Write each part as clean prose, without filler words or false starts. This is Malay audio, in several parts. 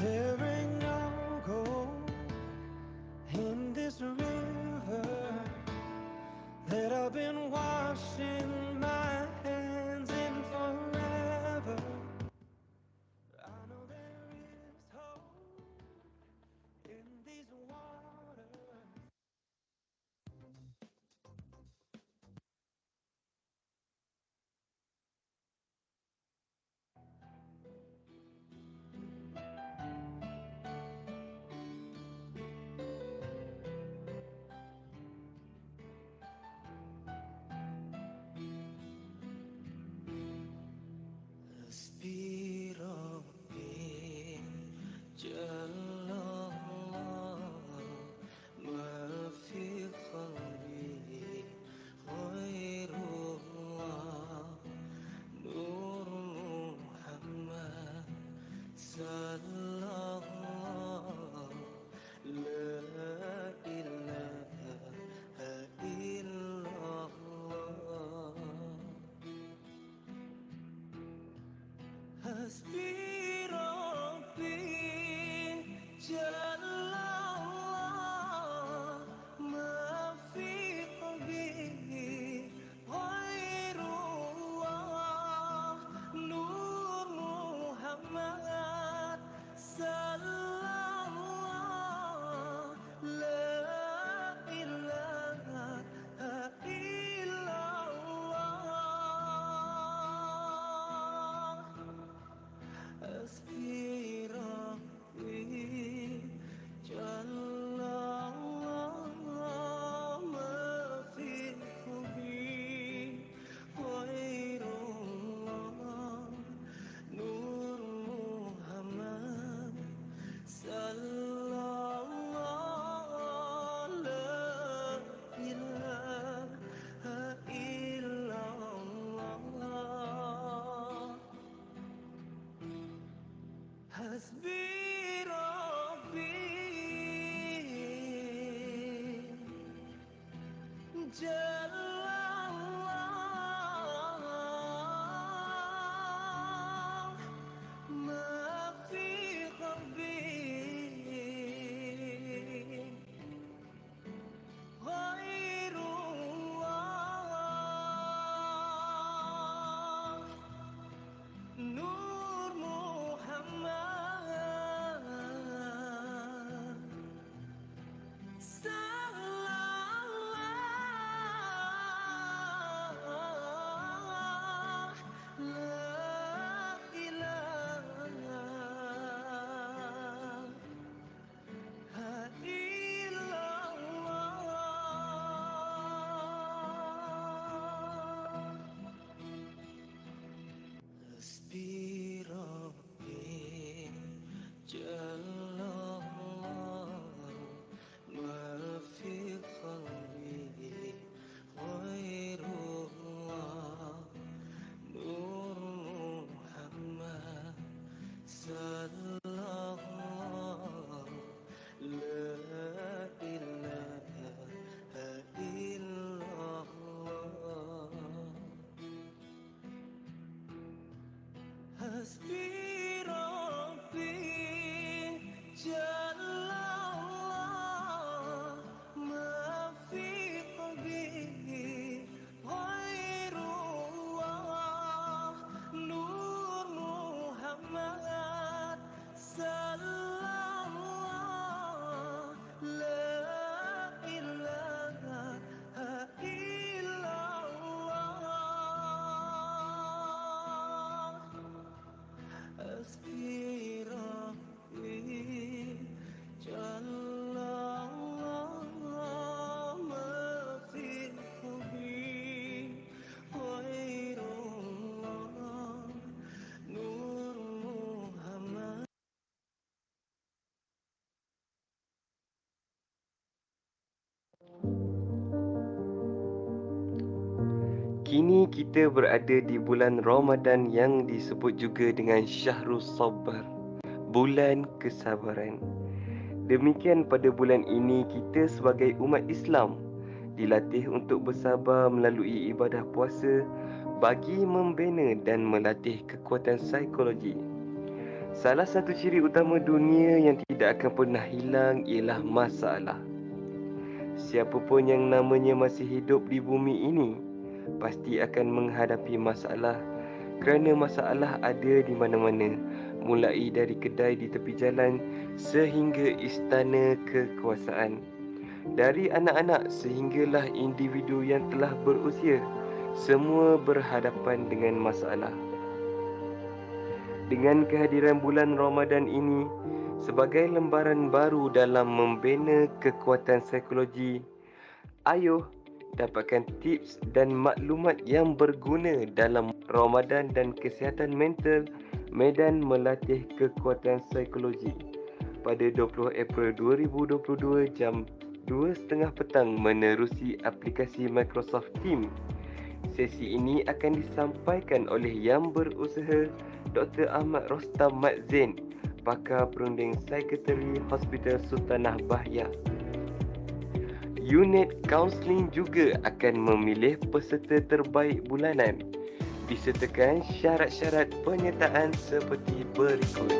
There ain't no gold in this river that I've been washing my hands in forever. I know there is hope in these waters. Hasbi Rabbi Jalla ma fi qalbi ghairullah Nur Muhammad sallallahu la ilaha illallah. Hasbi Rabbi Jallallah ma fi qalbi ghairullah Nur Muhammad sallallahu la ilaha illallah. Hasbi Rabbi Jalla ma fi qalbi ghairullah Nur Muhammad sallallahu la ilaha illallah. Hasbi Rabbi Jallallah ma fi qalbi ghairullah Nur Muhammad sallallahu la ilaha illallah. Hasbi Rabbi Jalla ma fi qalbi ghairullah Nur Muhammad sallallahu la ilaha illallah. Hasbi Rabbi Jallallah ma fi qalbi ghairullah Nur Muhammad sallallahu la ilaha illallah. Hasbi Rabbi Jalla ma fi qalbi ghairullah Nur Muhammad. Kini kita berada di bulan Ramadan yang disebut juga dengan Syahrul Sabar, bulan kesabaran. Demikian pada bulan ini kita sebagai umat Islam dilatih untuk bersabar melalui ibadah puasa bagi membina dan melatih kekuatan psikologi. Salah satu ciri utama dunia yang tidak akan pernah hilang ialah masalah. Siapa pun yang namanya masih hidup di bumi ini pasti akan menghadapi masalah, kerana masalah ada di mana-mana, mulai dari kedai di tepi jalan sehingga istana kekuasaan. Dari anak-anak sehinggalah individu yang telah berusia, semua berhadapan dengan masalah. Dengan kehadiran bulan Ramadan ini sebagai lembaran baru dalam membina kekuatan psikologi, ayuh dapatkan tips dan maklumat yang berguna dalam Ramadan dan kesihatan mental medan melatih kekuatan psikologi pada 20 April 2022 jam 2.30 petang menerusi aplikasi Microsoft Teams. Sesi ini akan disampaikan oleh Yang Berusaha Dr. Ahmad Rostam Mat Zain, Pakar Perunding Sekretari Hospital Sultanah Bahya. Unit Kaunseling juga akan memilih peserta terbaik bulanan disertakan syarat-syarat penyertaan seperti berikut.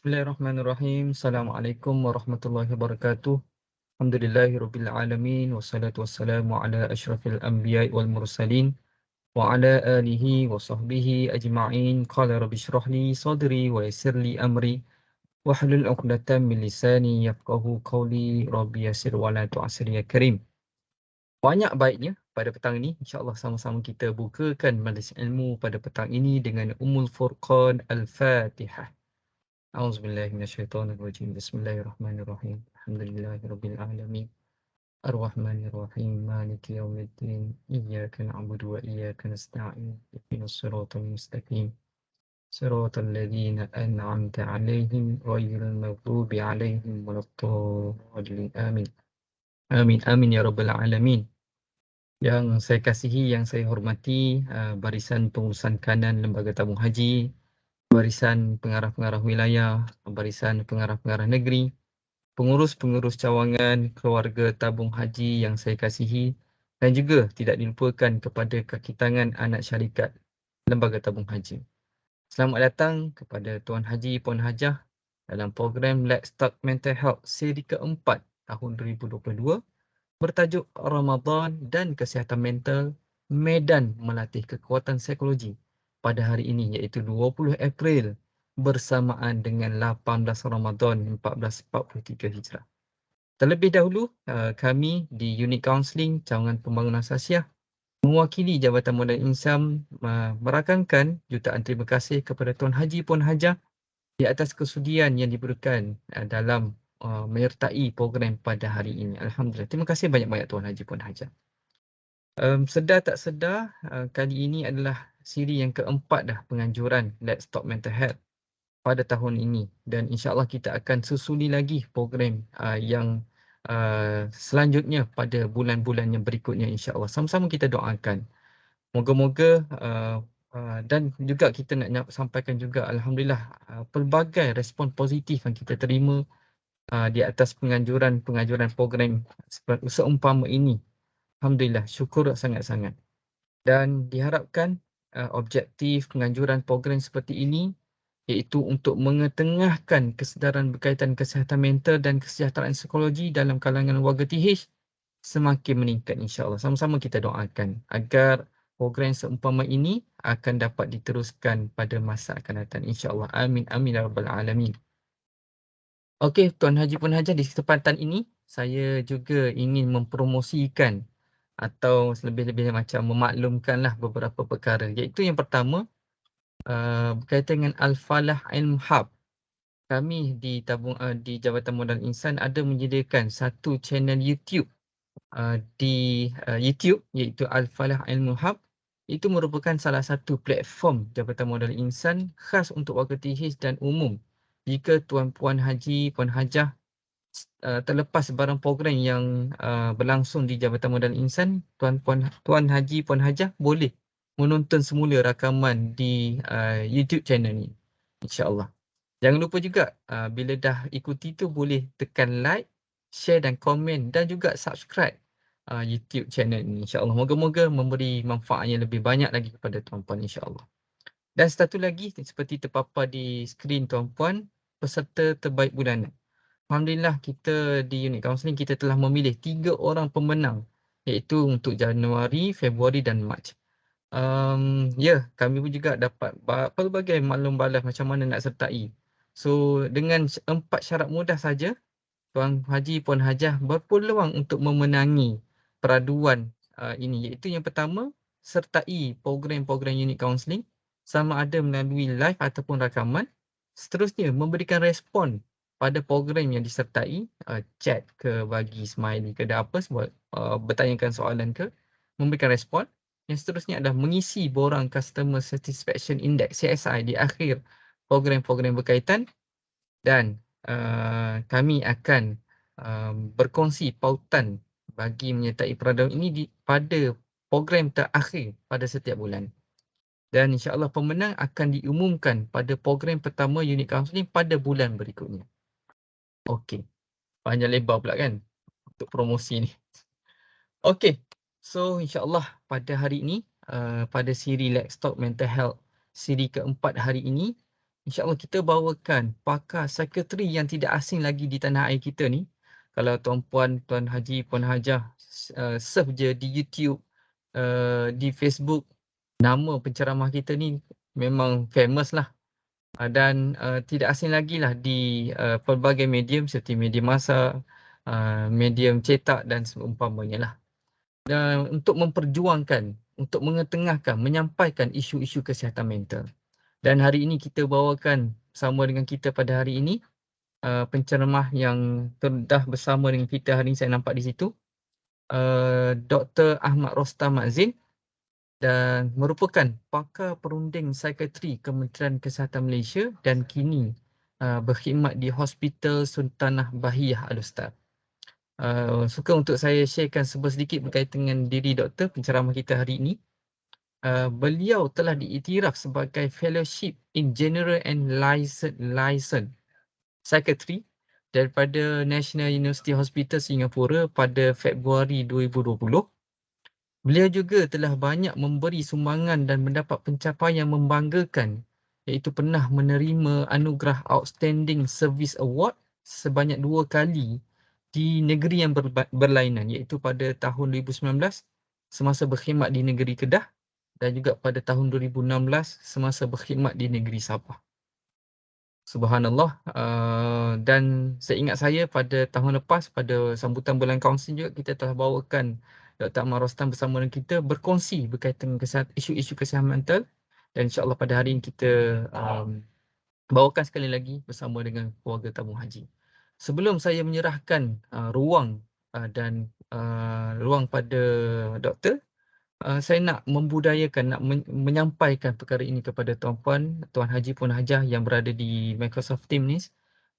Bismillahirrahmanirrahim. Assalamualaikum warahmatullahi wabarakatuh. Alhamdulillahirabbil alamin wassalatu wassalamu ala asyrafil anbiya'i wal mursalin wa ala alihi wa sahbihi ajma'in. Qala rabbi shrah li sadri wa yassir li amri wahlul 'uqdatam min lisani yafqahu qawli. Rabbi yassir wa la tu'assir ya karim. Banyak baiknya pada petang ini insya-Allah sama-sama kita bukakan majlis ilmu pada petang ini dengan Ummul Furqan Al-Fatihah. أعوذ بالله من الشيطان الرجيم بسم الله الرحمن الرحيم الحمد لله رب العالمين الرحمن الرحيم مالك يوم الدين إياك نعبد وإياك نستعين اهدنا الصراط المستقيم صراط الذين أنعمت عليهم غير المغضوب عليهم ولا الضالين آمين آمين آمين يا رب العالمين. Yang saya kasihi, yang saya hormati barisan pengurusan kanan Lembaga Tabung Haji, barisan pengarah-pengarah wilayah, barisan pengarah-pengarah negeri, pengurus-pengurus cawangan, keluarga tabung haji yang saya kasihi, dan juga tidak dilupakan kepada kaki tangan anak syarikat Lembaga Tabung Haji. Selamat datang kepada Tuan Haji Puan Hajah dalam program Let's Talk Mental Health seri keempat tahun 2022 bertajuk Ramadan dan Kesihatan Mental, Medan Melatih Kekuatan Psikologi pada hari ini iaitu 20 April bersamaan dengan 18 Ramadan 1443 Hijrah. Terlebih dahulu, kami di Unit Kaunseling Cawangan Pembangunan Asasiah mewakili Jabatan Modal Insam merakamkan jutaan terima kasih kepada Tuan Haji Puan Hajah di atas kesudian yang diberikan dalam menyertai program pada hari ini. Alhamdulillah. Terima kasih banyak-banyak Tuan Haji Puan Hajah. Sedar tak sedar, kali ini adalah siri yang keempat dah penganjuran Let's Talk Mental Health pada tahun ini, dan insya-Allah kita akan susuli lagi program yang selanjutnya pada bulan-bulan yang berikutnya insya-Allah. Sama-sama kita doakan. Moga-moga Dan juga kita nak sampaikan juga alhamdulillah pelbagai respon positif yang kita terima di atas penganjuran program seumpama ini. Alhamdulillah, syukur sangat-sangat. Dan diharapkan objektif penganjuran program seperti ini iaitu untuk mengetengahkan kesedaran berkaitan kesihatan mental dan kesejahteraan psikologi dalam kalangan warga TH semakin meningkat, insya-Allah. Sama-sama kita doakan agar program seumpama ini akan dapat diteruskan pada masa akan datang, insya-Allah. Amin amin ya rabbal alamin. Okey, Tuan Haji Puan Hajah, di kesempatan ini saya juga ingin mempromosikan atau selebih-lebihnya macam memaklumkanlah beberapa perkara, iaitu yang pertama berkaitan dengan Al-Falah Ilm Hub. Kami di Jabatan Modal Insan ada menyediakan satu channel YouTube di YouTube, iaitu Al-Falah Ilmu Hub. Itu merupakan salah satu platform Jabatan Modal Insan khas untuk warga TH dan umum. Jika tuan-puan haji, puan hajah terlepas barang program yang berlangsung di Jabatan Modal Insan, tuan haji, puan hajah boleh menonton semula rakaman di YouTube channel ni, insya-Allah. Jangan lupa juga bila dah ikuti tu boleh tekan like, share dan komen dan juga subscribe YouTube channel ni, insya-Allah. Moga-moga memberi manfaat yang lebih banyak lagi kepada tuan-puan, insya-Allah. Dan satu lagi seperti terpapar di skrin tuan-puan, peserta terbaik bulanan. Alhamdulillah, kita di unit kaunseling kita telah memilih 3 orang pemenang, iaitu untuk Januari, Februari dan Mac. Kami pun juga dapat pelbagai maklum balas macam mana nak sertai. So dengan 4 syarat mudah saja, Tuan Haji, Puan Hajah berpeluang untuk memenangi peraduan ini, iaitu yang pertama, sertai program-program unit kaunseling sama ada melalui live ataupun rakaman. Seterusnya, memberikan respon pada program yang disertai, chat ke, bagi smiley ke, ada apa, bertanyakan soalan ke, memberikan respon. Yang seterusnya adalah mengisi borang Customer Satisfaction Index CSI di akhir program-program berkaitan, dan kami akan berkongsi pautan bagi menyertai peraduan ini pada program terakhir pada setiap bulan. Dan insya-Allah pemenang akan diumumkan pada program pertama unit kaunseling pada bulan berikutnya. Okey, panjang lebar pula kan untuk promosi ni. Okey, so insya-Allah pada hari ini, pada siri Let's Talk Mental Health siri keempat hari ini, insya-Allah kita bawakan pakar psikiatri yang tidak asing lagi di tanah air kita ni. Kalau tuan-puan, tuan haji, puan hajah search je di YouTube, di Facebook, nama penceramah kita ni memang famous lah. Dan tidak asing lagi lah di pelbagai medium seperti media massa, medium cetak dan seumpamanya lah. Dan untuk memperjuangkan, untuk mengetengahkan, menyampaikan isu-isu kesihatan mental. Dan hari ini kita bawakan bersama dengan kita pada hari ini penceramah yang dah bersama dengan kita hari ini, saya nampak di situ, Dr. Ahmad Rostam Mazin, dan merupakan pakar perunding psikiatri Kementerian Kesihatan Malaysia dan kini berkhidmat di Hospital Sultanah Bahiyah Al-Ustaz. Suka untuk saya sharekan sedikit berkaitan dengan diri doktor penceramah kita hari ini. Beliau telah diiktiraf sebagai Fellowship in General and License Psychiatry daripada National University Hospital Singapura pada Februari 2020. Beliau juga telah banyak memberi sumbangan dan mendapat pencapaian membanggakan, iaitu pernah menerima anugerah Outstanding Service Award sebanyak 2 kali di negeri yang berlainan, iaitu pada tahun 2019 semasa berkhidmat di negeri Kedah dan juga pada tahun 2016 semasa berkhidmat di negeri Sabah. Subhanallah. Dan seingat saya pada tahun lepas, pada sambutan bulan kaunseling juga, kita telah bawakan Dr. Ahmad Rostam bersama dengan kita berkongsi berkaitan dengan isu-isu kesihatan mental, dan insya-Allah pada hari ini kita bawakan sekali lagi bersama dengan keluarga tamu haji. Sebelum saya menyerahkan ruang pada doktor, saya nak membudayakan, nak menyampaikan perkara ini kepada tuan-puan, tuan haji, puan hajah yang berada di Microsoft Teams ni.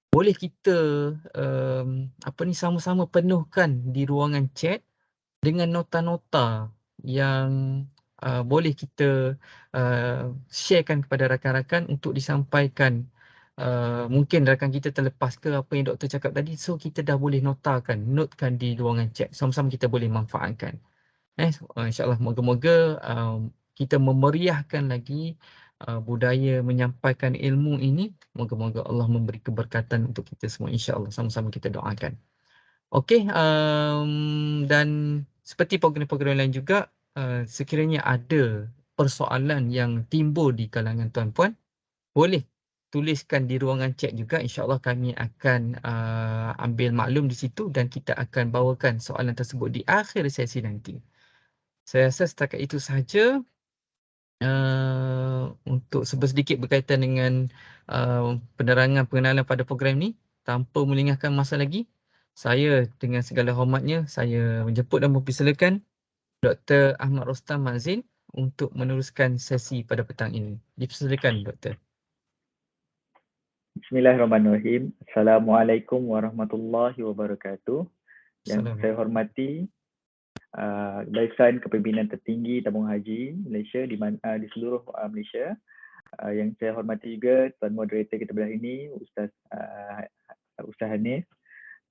Boleh kita sama-sama penuhkan di ruangan chat dengan nota-nota yang boleh kita sharekan kepada rakan-rakan untuk disampaikan. Mungkin rakan kita terlepas ke apa yang doktor cakap tadi, so kita dah boleh notekan di ruangan chat, sama-sama kita boleh manfaatkan. InsyaAllah moga-moga kita memeriahkan lagi budaya menyampaikan ilmu ini. Moga-moga Allah memberi keberkatan untuk kita semua, insyaAllah, sama-sama kita doakan. Okey, dan seperti program-program lain juga, sekiranya ada persoalan yang timbul di kalangan tuan-puan, boleh tuliskan di ruangan chat juga. InsyaAllah kami akan ambil maklum di situ dan kita akan bawakan soalan tersebut di akhir sesi nanti. Saya rasa setakat itu sahaja untuk sedikit berkaitan dengan penerangan pengenalan pada program ni. Tanpa melengahkan masa lagi, saya dengan segala hormatnya, saya menjemput dan mempersilakan Dr. Ahmad Rostam Mazin untuk meneruskan sesi pada petang ini. Dipersilakan, Doktor. Bismillahirrahmanirrahim. Assalamualaikum warahmatullahi wabarakatuh. Yang saya hormati Barisan Kepimpinan Tertinggi Tabung Haji Malaysia di seluruh Malaysia. Yang saya hormati juga tuan moderator kita belah ini, Ustaz Hanif,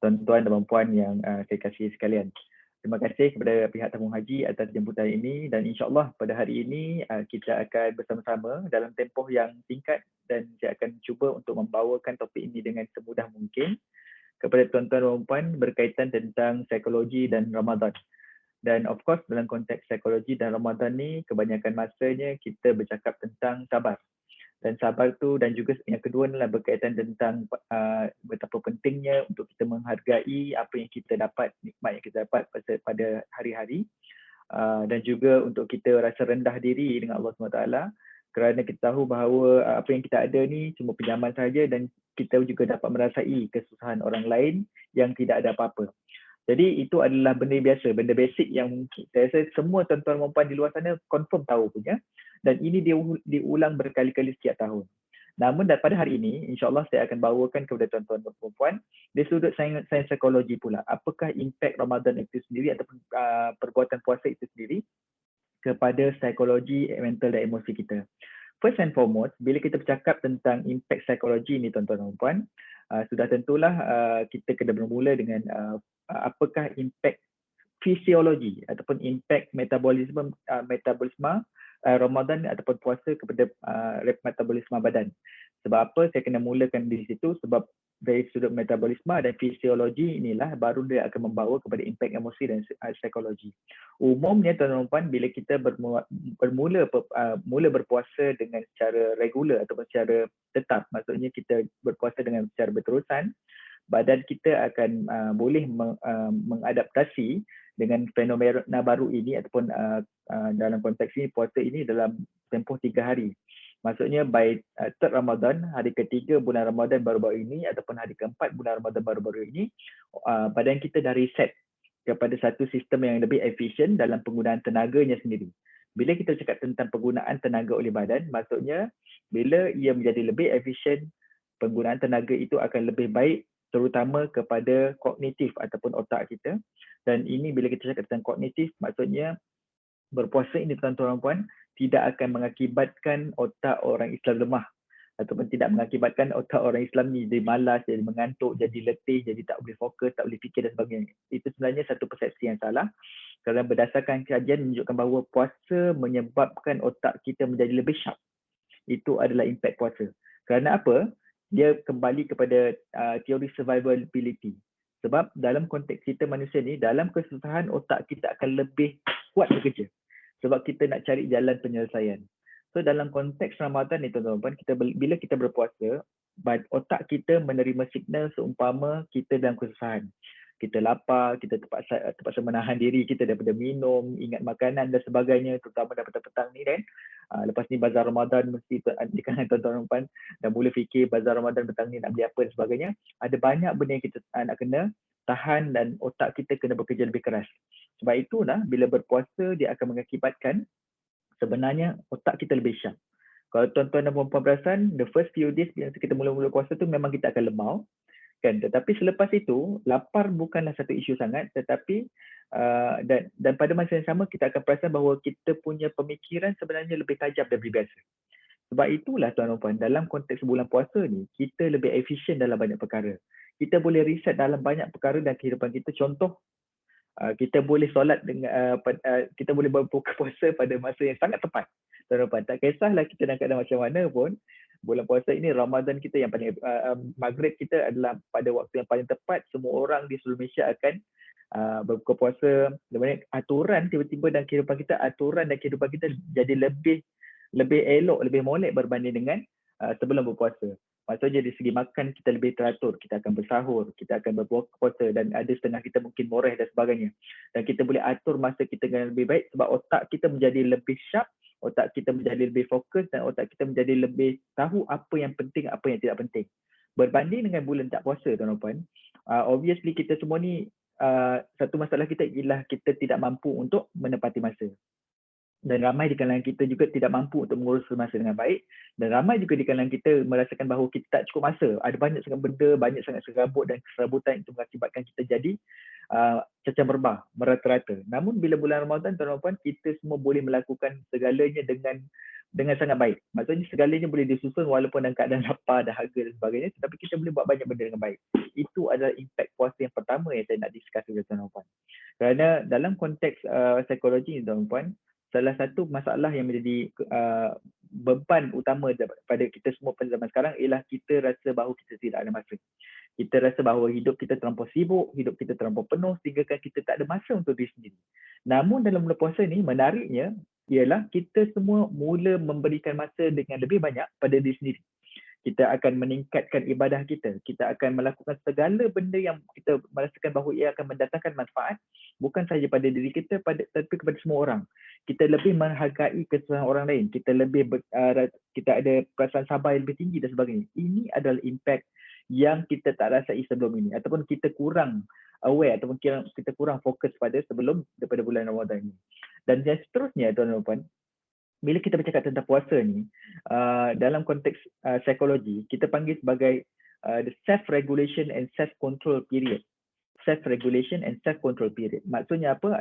tuan-tuan dan puan yang saya kasihi sekalian. Terima kasih kepada pihak Tabung Haji atas jemputan ini, dan insyaAllah pada hari ini kita akan bersama-sama dalam tempoh yang singkat, dan saya akan cuba untuk membawakan topik ini dengan semudah mungkin kepada tuan-tuan dan puan berkaitan tentang psikologi dan Ramadan. Dan of course dalam konteks psikologi dan Ramadan ni, kebanyakan masanya kita bercakap tentang sabar. Dan sabar tu, dan juga yang kedua adalah berkaitan tentang betapa pentingnya untuk kita menghargai apa yang kita dapat, nikmat yang kita dapat pada hari-hari, dan juga untuk kita rasa rendah diri dengan Allah SWT, kerana kita tahu bahawa apa yang kita ada ni cuma pinjaman saja, dan kita juga dapat merasai kesusahan orang lain yang tidak ada apa-apa. Jadi itu adalah benda biasa, benda basic yang saya rasa semua tuan-tuan dan puan di luar sana confirm tahu punya, dan ini diulang berkali-kali setiap tahun. Namun pada hari ini, insyaAllah saya akan bawakan kepada tuan-tuan dan puan dari sudut sains psikologi pula. Apakah impak Ramadan itu sendiri ataupun perbuatan puasa itu sendiri kepada psikologi, mental dan emosi kita. First and foremost, bila kita bercakap tentang impak psikologi ini tuan-tuan dan puan, sudah tentulah kita kena bermula dengan apakah impak fisiologi ataupun impak metabolisme Ramadan ataupun puasa kepada metabolisme badan. Sebab apa saya kena mulakan di situ? Sebab dari sudut metabolisme dan fisiologi inilah baru dia akan membawa kepada impak emosi dan psikologi. Umumnya tuan-tuan dan puan, bila kita mula berpuasa dengan secara regular ataupun secara tetap, maksudnya kita berpuasa dengan secara berterusan, badan kita akan boleh mengadaptasi dengan fenomena baru ini, ataupun dalam konteks ini puasa ini dalam tempoh 3 hari. Maksudnya by third Ramadan, hari ketiga bulan Ramadan baru-baru ini, ataupun hari keempat bulan Ramadan baru-baru ini, badan kita dah reset kepada satu sistem yang lebih efisien dalam penggunaan tenaganya sendiri. Bila kita cakap tentang penggunaan tenaga oleh badan, maksudnya bila ia menjadi lebih efisien, penggunaan tenaga itu akan lebih baik, terutama kepada kognitif ataupun otak kita. Dan ini bila kita cakap tentang kognitif, maksudnya berpuasa ini tuan-tuan dan puan tidak akan mengakibatkan otak orang Islam lemah, ataupun tidak mengakibatkan otak orang Islam ni jadi malas, jadi mengantuk, jadi letih, jadi tak boleh fokus, tak boleh fikir dan sebagainya. Itu sebenarnya satu persepsi yang salah, kerana berdasarkan kajian menunjukkan bahawa puasa menyebabkan otak kita menjadi lebih sharp. Itu adalah impak puasa. Kerana apa? Dia kembali kepada teori survivability. Sebab dalam konteks kita manusia ni, dalam kesusahan otak kita akan lebih kuat bekerja. Sebab kita nak cari jalan penyelesaian. So dalam konteks Ramadan ni tuan-tuan, bila kita berpuasa, otak kita menerima signal seumpama kita dalam kesusahan. Kita lapar, kita terpaksa menahan diri kita daripada minum, ingat makanan dan sebagainya, terutama dah petang-petang ni kan. Lepas ni bazar Ramadan, mesti di kalangan tuan-tuan dah mula fikir bazar Ramadan petang ni nak beli apa dan sebagainya. Ada banyak benda yang kita nak kena tahan, dan otak kita kena bekerja lebih keras. Sebab itulah bila berpuasa dia akan mengakibatkan sebenarnya otak kita lebih sharp. Kalau tuan-tuan dan puan-puan perasan, the first few days bila kita mula-mula puasa tu memang kita akan lemau kan, tetapi selepas itu lapar bukanlah satu isu sangat, tetapi Dan pada masa yang sama kita akan perasan bahawa kita punya pemikiran sebenarnya lebih tajam daripada biasa. Sebab itulah tuan dan puan, dalam konteks bulan puasa ni, kita lebih efisien dalam banyak perkara. Kita boleh riset dalam banyak perkara dalam kehidupan kita. Contoh, kita boleh solat dengan kita boleh berbuka puasa pada masa yang sangat tepat. Tuan dan puan, tak kisahlah kita dalam keadaan macam mana pun, bulan puasa ini, Ramadan kita yang paling maghrib kita adalah pada waktu yang paling tepat. Semua orang di seluruh Malaysia akan berbuka puasa. Aturan tiba-tiba dalam kehidupan kita, aturan dan kehidupan kita jadi lebih elok, lebih molek berbanding dengan sebelum berpuasa. Maksudnya dari segi makan kita lebih teratur, kita akan bersahur, kita akan berbuka puasa, dan ada setengah kita mungkin moreh dan sebagainya. Dan kita boleh atur masa kita dengan lebih baik sebab otak kita menjadi lebih sharp, otak kita menjadi lebih fokus, dan otak kita menjadi lebih tahu apa yang penting, apa yang tidak penting. Berbanding dengan bulan tak puasa, tuan-tuan puan, obviously kita semua ni satu masalah kita ialah kita tidak mampu untuk menepati masa. Dan ramai di kalangan kita juga tidak mampu untuk mengurus masa dengan baik, dan ramai juga di kalangan kita merasakan bahawa kita tak cukup masa. Ada banyak sangat benda, banyak sangat serabut dan keserabutan itu mengakibatkan kita jadi cacah berbah, merata-rata. Namun bila bulan Ramadan, tuan-tuan, kita semua boleh melakukan segalanya dengan sangat baik. Maksudnya segalanya boleh disusun walaupun dalam keadaan lapar, dahaga dan sebagainya, tetapi kita boleh buat banyak benda dengan baik. Itu adalah impak puasa yang pertama yang saya nak discuss dengan tuan-tuan. Kerana dalam konteks psikologi ni, tuan-tuan, salah satu masalah yang menjadi beban utama pada kita semua pada zaman sekarang ialah kita rasa bahawa kita tidak ada masa. Kita rasa bahawa hidup kita terlampau sibuk, hidup kita terlampau penuh sehingga kita tak ada masa untuk diri sendiri. Namun dalam bulan puasa ni, menariknya ialah kita semua mula memberikan masa dengan lebih banyak pada diri sendiri. Kita akan meningkatkan ibadah kita. Kita akan melakukan segala benda yang kita merasakan bahawa ia akan mendatangkan manfaat bukan sahaja pada diri kita tapi kepada semua orang. Kita lebih menghargai kesusahan orang lain. Kita ada perasaan sabar yang lebih tinggi dan sebagainya. Ini adalah impak yang kita tak rasai sebelum ini, ataupun kita kurang aware ataupun kita kurang fokus daripada bulan Ramadan ini. Dan yang seterusnya, tuan-tuan dan puan, bila kita bercakap tentang puasa ni, dalam konteks psikologi, kita panggil sebagai the self-regulation and self-control period. Self-regulation and self-control period. Maksudnya apa?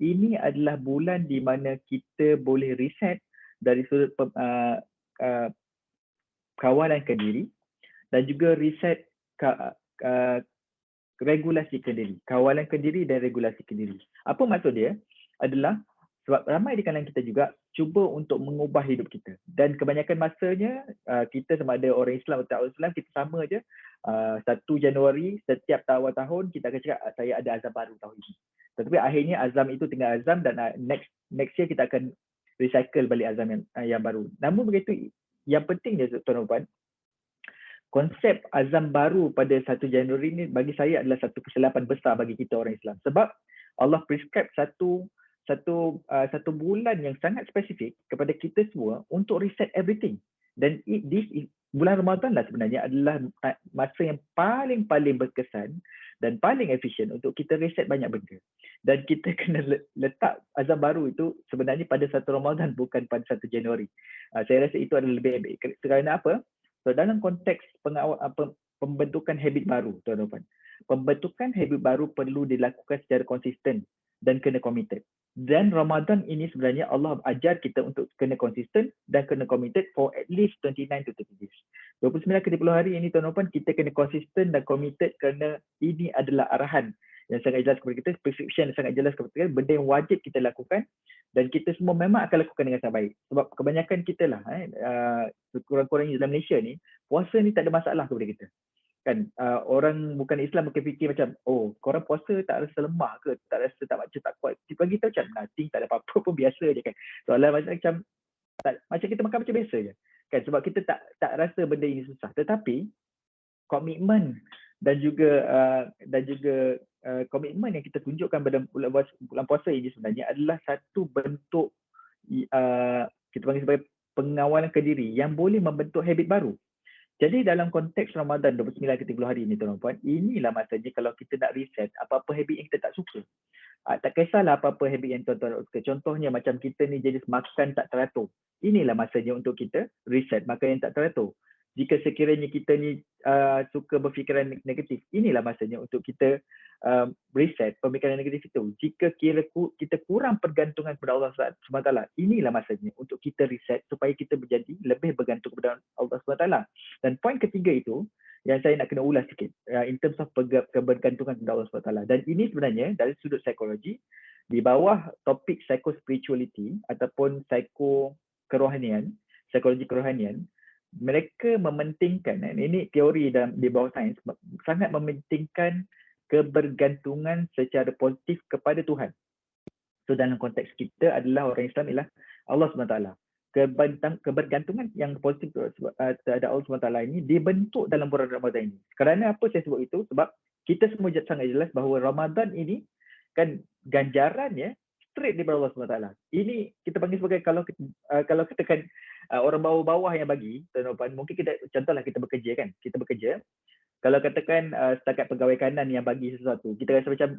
Ini adalah bulan di mana kita boleh reset dari sudut kawalan ke diri dan juga reset regulasi ke diri. Kawalan ke diri dan regulasi ke diri. Apa maksud dia? Adalah sebab ramai di kalangan kita juga cuba untuk mengubah hidup kita. Dan kebanyakan masanya kita sama ada orang Islam atau tak orang Islam, kita sama je. 1 Januari setiap tahun kita akan cakap saya ada azam baru tahun ini. Tetapi akhirnya azam itu tinggal azam dan next year kita akan recycle balik azam yang baru. Namun begitu, yang penting je tuan-tuan dan puan, konsep azam baru pada 1 Januari ni bagi saya adalah satu kesilapan besar bagi kita orang Islam. Sebab Allah prescribe satu bulan yang sangat spesifik kepada kita semua untuk reset everything. Dan bulan Ramadan lah sebenarnya adalah masa yang paling berkesan dan paling efisien untuk kita reset banyak benda. Dan kita kena letak azam baru itu sebenarnya pada 1 Ramadan, bukan pada 1 Januari. Saya rasa itu adalah lebih baik. Kerana apa? So, dalam konteks pembentukan habit baru, tuan-tuan, pembentukan habit baru perlu dilakukan secara konsisten dan kena committed. Dan Ramadan ini sebenarnya Allah ajar kita untuk kena konsisten dan kena committed for at least 29 to 30 days. 29 ke 30 hari ini, tuan-tuan, kita kena konsisten dan committed kerana ini adalah arahan yang sangat jelas kepada kita, prescription yang sangat jelas kepada kita, benda yang wajib kita lakukan dan kita semua memang akan lakukan dengan sangat baik. Sebab kebanyakan kita lah, kurang-kurangnya dalam Malaysia ni, puasa ni tak ada masalah kepada kita. Kan orang bukan Islam mungkin fikir macam, oh korang puasa tak rasa lemah ke, tak rasa tak baca tak kuat. Bagi kita macam nothing, tak ada apa-apa pun, biasa je kan. Soalan macam kita makan macam biasa je kan, sebab kita tak rasa benda ini susah. Tetapi komitmen dan juga komitmen yang kita tunjukkan pada bulan puasa ini sebenarnya adalah satu bentuk kita panggil sebagai pengawalan ke diri yang boleh membentuk habit baru. Jadi dalam konteks Ramadan 29 ke 30 hari ini, tuan-tuan, inilah masanya kalau kita nak reset apa-apa habit yang kita tak suka. Tak kisahlah apa-apa habit yang tuan-tuan suka. Contohnya macam kita ni jadi makan tak teratur. Inilah masanya untuk kita reset makan yang tak teratur. Jika sekiranya kita ni suka berfikiran negatif, inilah masanya untuk kita reset pemikiran negatif itu. Jika kita kurang pergantungan kepada Allah SWT, inilah masanya untuk kita reset supaya kita menjadi lebih bergantung kepada Allah SWT. Dan poin ketiga itu yang saya nak kena ulas sikit in terms of kebergantungan kepada Allah SWT. Dan ini sebenarnya dari sudut psikologi, di bawah topik psycho-spirituality ataupun psikologi kerohanian, mereka mementingkan, ini teori di bawah sains, sangat mementingkan kebergantungan secara positif kepada Tuhan. So dalam konteks kita adalah orang Islam ialah Allah SWT. Kebergantungan yang positif terhadap Allah SWT ini dibentuk dalam bulan Ramadan ini. Kerana apa saya sebut itu? Sebab kita semua sangat jelas bahawa Ramadan ini kan ganjarannya straight daripada Allah SWT. Ini kita panggil sebagai, kalau kita kan orang bawah-bawah yang bagi, tuan-tuan, mungkin kita, contohlah kita bekerja. Kalau katakan setakat pegawai kanan yang bagi sesuatu, kita rasa macam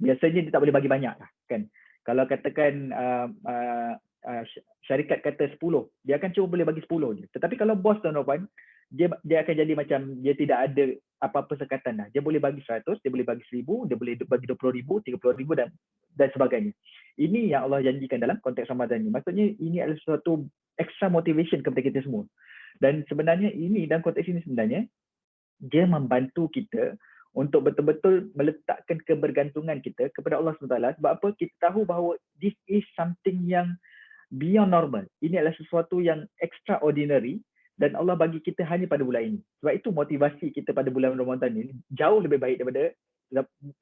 biasanya dia tak boleh bagi banyak lah, kan. Kalau katakan syarikat kata 10, dia akan cuma boleh bagi 10 je. Tetapi kalau bos, tuan-tuan, dia akan jadi macam dia tidak ada apa-apa sekatan lah. Dia boleh bagi 100, dia boleh bagi 1000, dia boleh bagi 20,000, 30,000 dan sebagainya. Ini yang Allah janjikan dalam konteks Ramadan ini. Maksudnya ini adalah suatu extra motivation kepada kita semua. Dan sebenarnya ini, dalam konteks ini sebenarnya, dia membantu kita untuk betul-betul meletakkan kebergantungan kita kepada Allah SWT. Sebab apa? Kita tahu bahawa this is something yang beyond normal. Ini adalah sesuatu yang extraordinary dan Allah bagi kita hanya pada bulan ini. Sebab itu motivasi kita pada bulan Ramadan ini jauh lebih baik daripada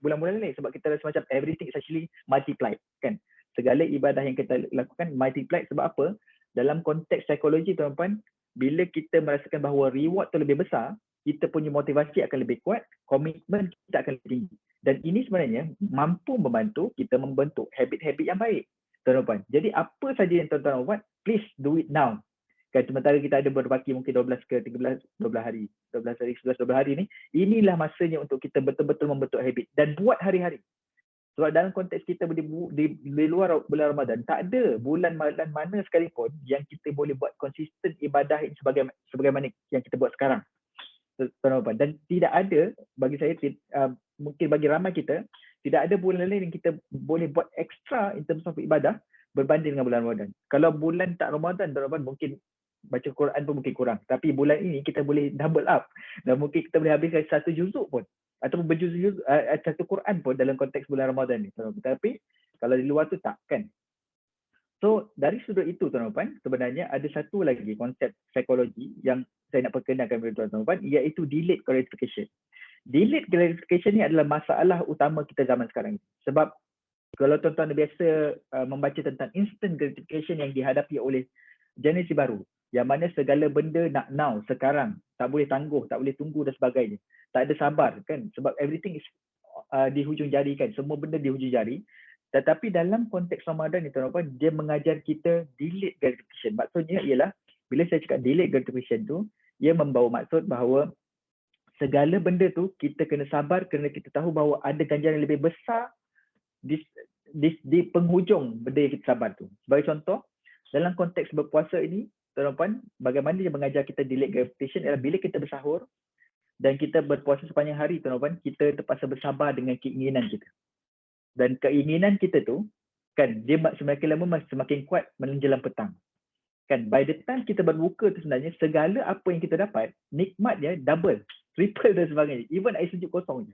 bulan-bulan lain, sebab kita rasa macam everything is actually multiplied, kan. Segala ibadah yang kita lakukan multiplied. Sebab apa? Dalam konteks psikologi, tuan-tuan, bila kita merasakan bahawa reward tu lebih besar, kita punya motivasi akan lebih kuat, komitmen kita akan lebih tinggi. Dan ini sebenarnya mampu membantu kita membentuk habit-habit yang baik, tuan-tuan. Jadi apa saja yang tuan-tuan buat, please do it now. Kan, sementara kita ada berbaki mungkin 12 ke 13, 12 hari, 11 hari ni, inilah masanya untuk kita betul-betul membentuk habit dan buat hari-hari. Sebab dalam konteks kita di luar bulan Ramadan, tak ada bulan mana sekalipun yang kita boleh buat konsisten ibadah ini sebagaimana yang kita buat sekarang. Dan tidak ada, bagi saya, mungkin bagi ramai kita, tidak ada bulan lain yang kita boleh buat extra in terms of ibadah berbanding dengan bulan Ramadan. Kalau bulan tak Ramadan, mungkin baca Quran pun mungkin kurang. Tapi bulan ini kita boleh double up. Dan mungkin kita boleh habiskan satu juzuk pun. Ataupun berjuzuk satu Quran pun dalam konteks bulan Ramadan ni. Tapi kalau di luar tu tak, kan. So dari sudut itu, tuan-tuan, sebenarnya ada satu lagi konsep psikologi yang saya nak perkenalkan kepada tuan-tuan, iaitu delayed gratification. Delayed gratification ni adalah masalah utama kita zaman sekarang. Sebab kalau tuan-tuan biasa membaca tentang instant gratification yang dihadapi oleh generasi baru, yang mana segala benda nak now, sekarang, tak boleh tangguh, tak boleh tunggu dan sebagainya. Tak ada sabar, kan? Sebab everything is di hujung jari, kan? Semua benda di hujung jari. Tetapi dalam konteks Ramadan ni, tuan-tuan, dia mengajar kita delayed gratification. Maksudnya ialah, bila saya cakap delayed gratification tu, ia membawa maksud bahawa segala benda tu kita kena sabar kerana kita tahu bahawa ada ganjaran yang lebih besar di penghujung benda yang kita sabar tu. Sebagai contoh, dalam konteks berpuasa ini, tuan-tuan, bagaimana dia mengajar kita delayed gratification ialah bila kita bersahur dan kita berpuasa sepanjang hari, tuan-tuan, kita terpaksa bersabar dengan keinginan kita. Dan keinginan kita tu, kan, dia semakin lama semakin kuat menjelang petang. Kan, by the time kita berbuka tu sebenarnya, segala apa yang kita dapat, nikmatnya double, triple dan sebagainya. Even air sejuk kosong je.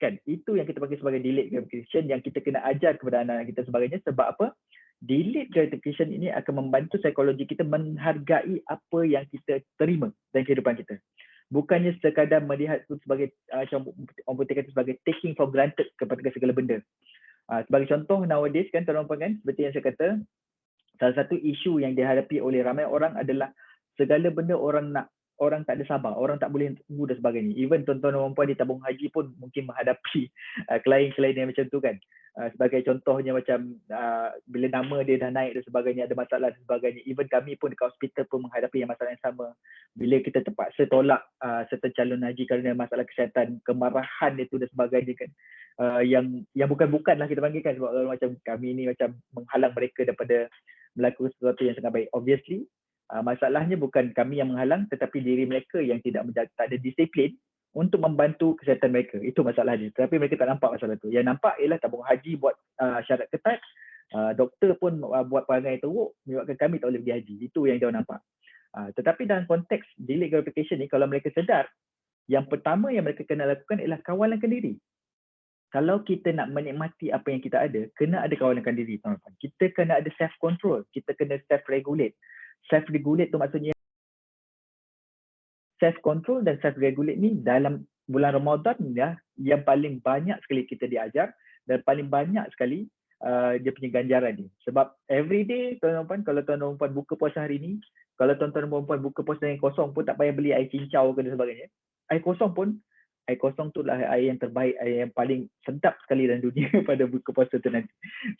Kan, itu yang kita panggil sebagai delayed gratification yang kita kena ajar kepada anak-anak kita sebagainya. Sebab apa? Delayed gratification ini akan membantu psikologi kita menghargai apa yang kita terima dalam kehidupan kita. Bukannya sekadar melihat itu sebagai orang putih kata sebagai taking for granted kepada segala benda. Sebagai contoh nowadays, kan, tuan-tuan, kan, seperti yang saya kata, salah satu isu yang dihadapi oleh ramai orang adalah segala benda orang tak ada sabar, orang tak boleh tunggu dan sebagainya. Even tuan-tuan dan puan di tabung haji pun mungkin menghadapi klien-klien yang macam tu, kan. Sebagai contohnya macam bila nama dia dah naik dan sebagainya, ada masalah dan sebagainya. Even kami pun dekat hospital pun menghadapi yang masalah yang sama. Bila kita terpaksa tolak serta calon haji kerana masalah kesihatan, kemarahan itu dan sebagainya, kan. Yang bukan-bukan lah kita panggilkan, sebab macam kami ni macam menghalang mereka daripada melakukan sesuatu yang sangat baik. Obviously, Masalahnya bukan kami yang menghalang, tetapi diri mereka yang tak ada disiplin untuk membantu kesihatan mereka. Itu masalah dia. Tetapi mereka tak nampak masalah tu. Yang nampak ialah tabung haji buat syarat ketat, doktor pun buat perangai teruk, menyebabkan kami tak boleh pergi haji. Itu yang dia nampak. Tetapi dalam konteks delayed gratification ni, kalau mereka sedar, yang pertama yang mereka kena lakukan ialah kawalankan diri. Kalau kita nak menikmati apa yang kita ada, kena ada kawalankan diri, tuan-tuan. Kita kena ada self control, kita kena self regulate. Self regulate tu maksudnya self control dan self regulate ni dalam bulan Ramadan ya, yang paling banyak sekali kita diajar dan paling banyak sekali dia punya ganjaran ni. Sebab everyday tuan-tuan, kalau tuan-tuan buka puasa hari ni, kalau tuan-tuan buka puasa yang kosong pun tak payah beli air cincau ke dan sebagainya. Air kosong tu lah air yang terbaik, air yang paling sedap sekali dalam dunia pada buka puasa tu nanti.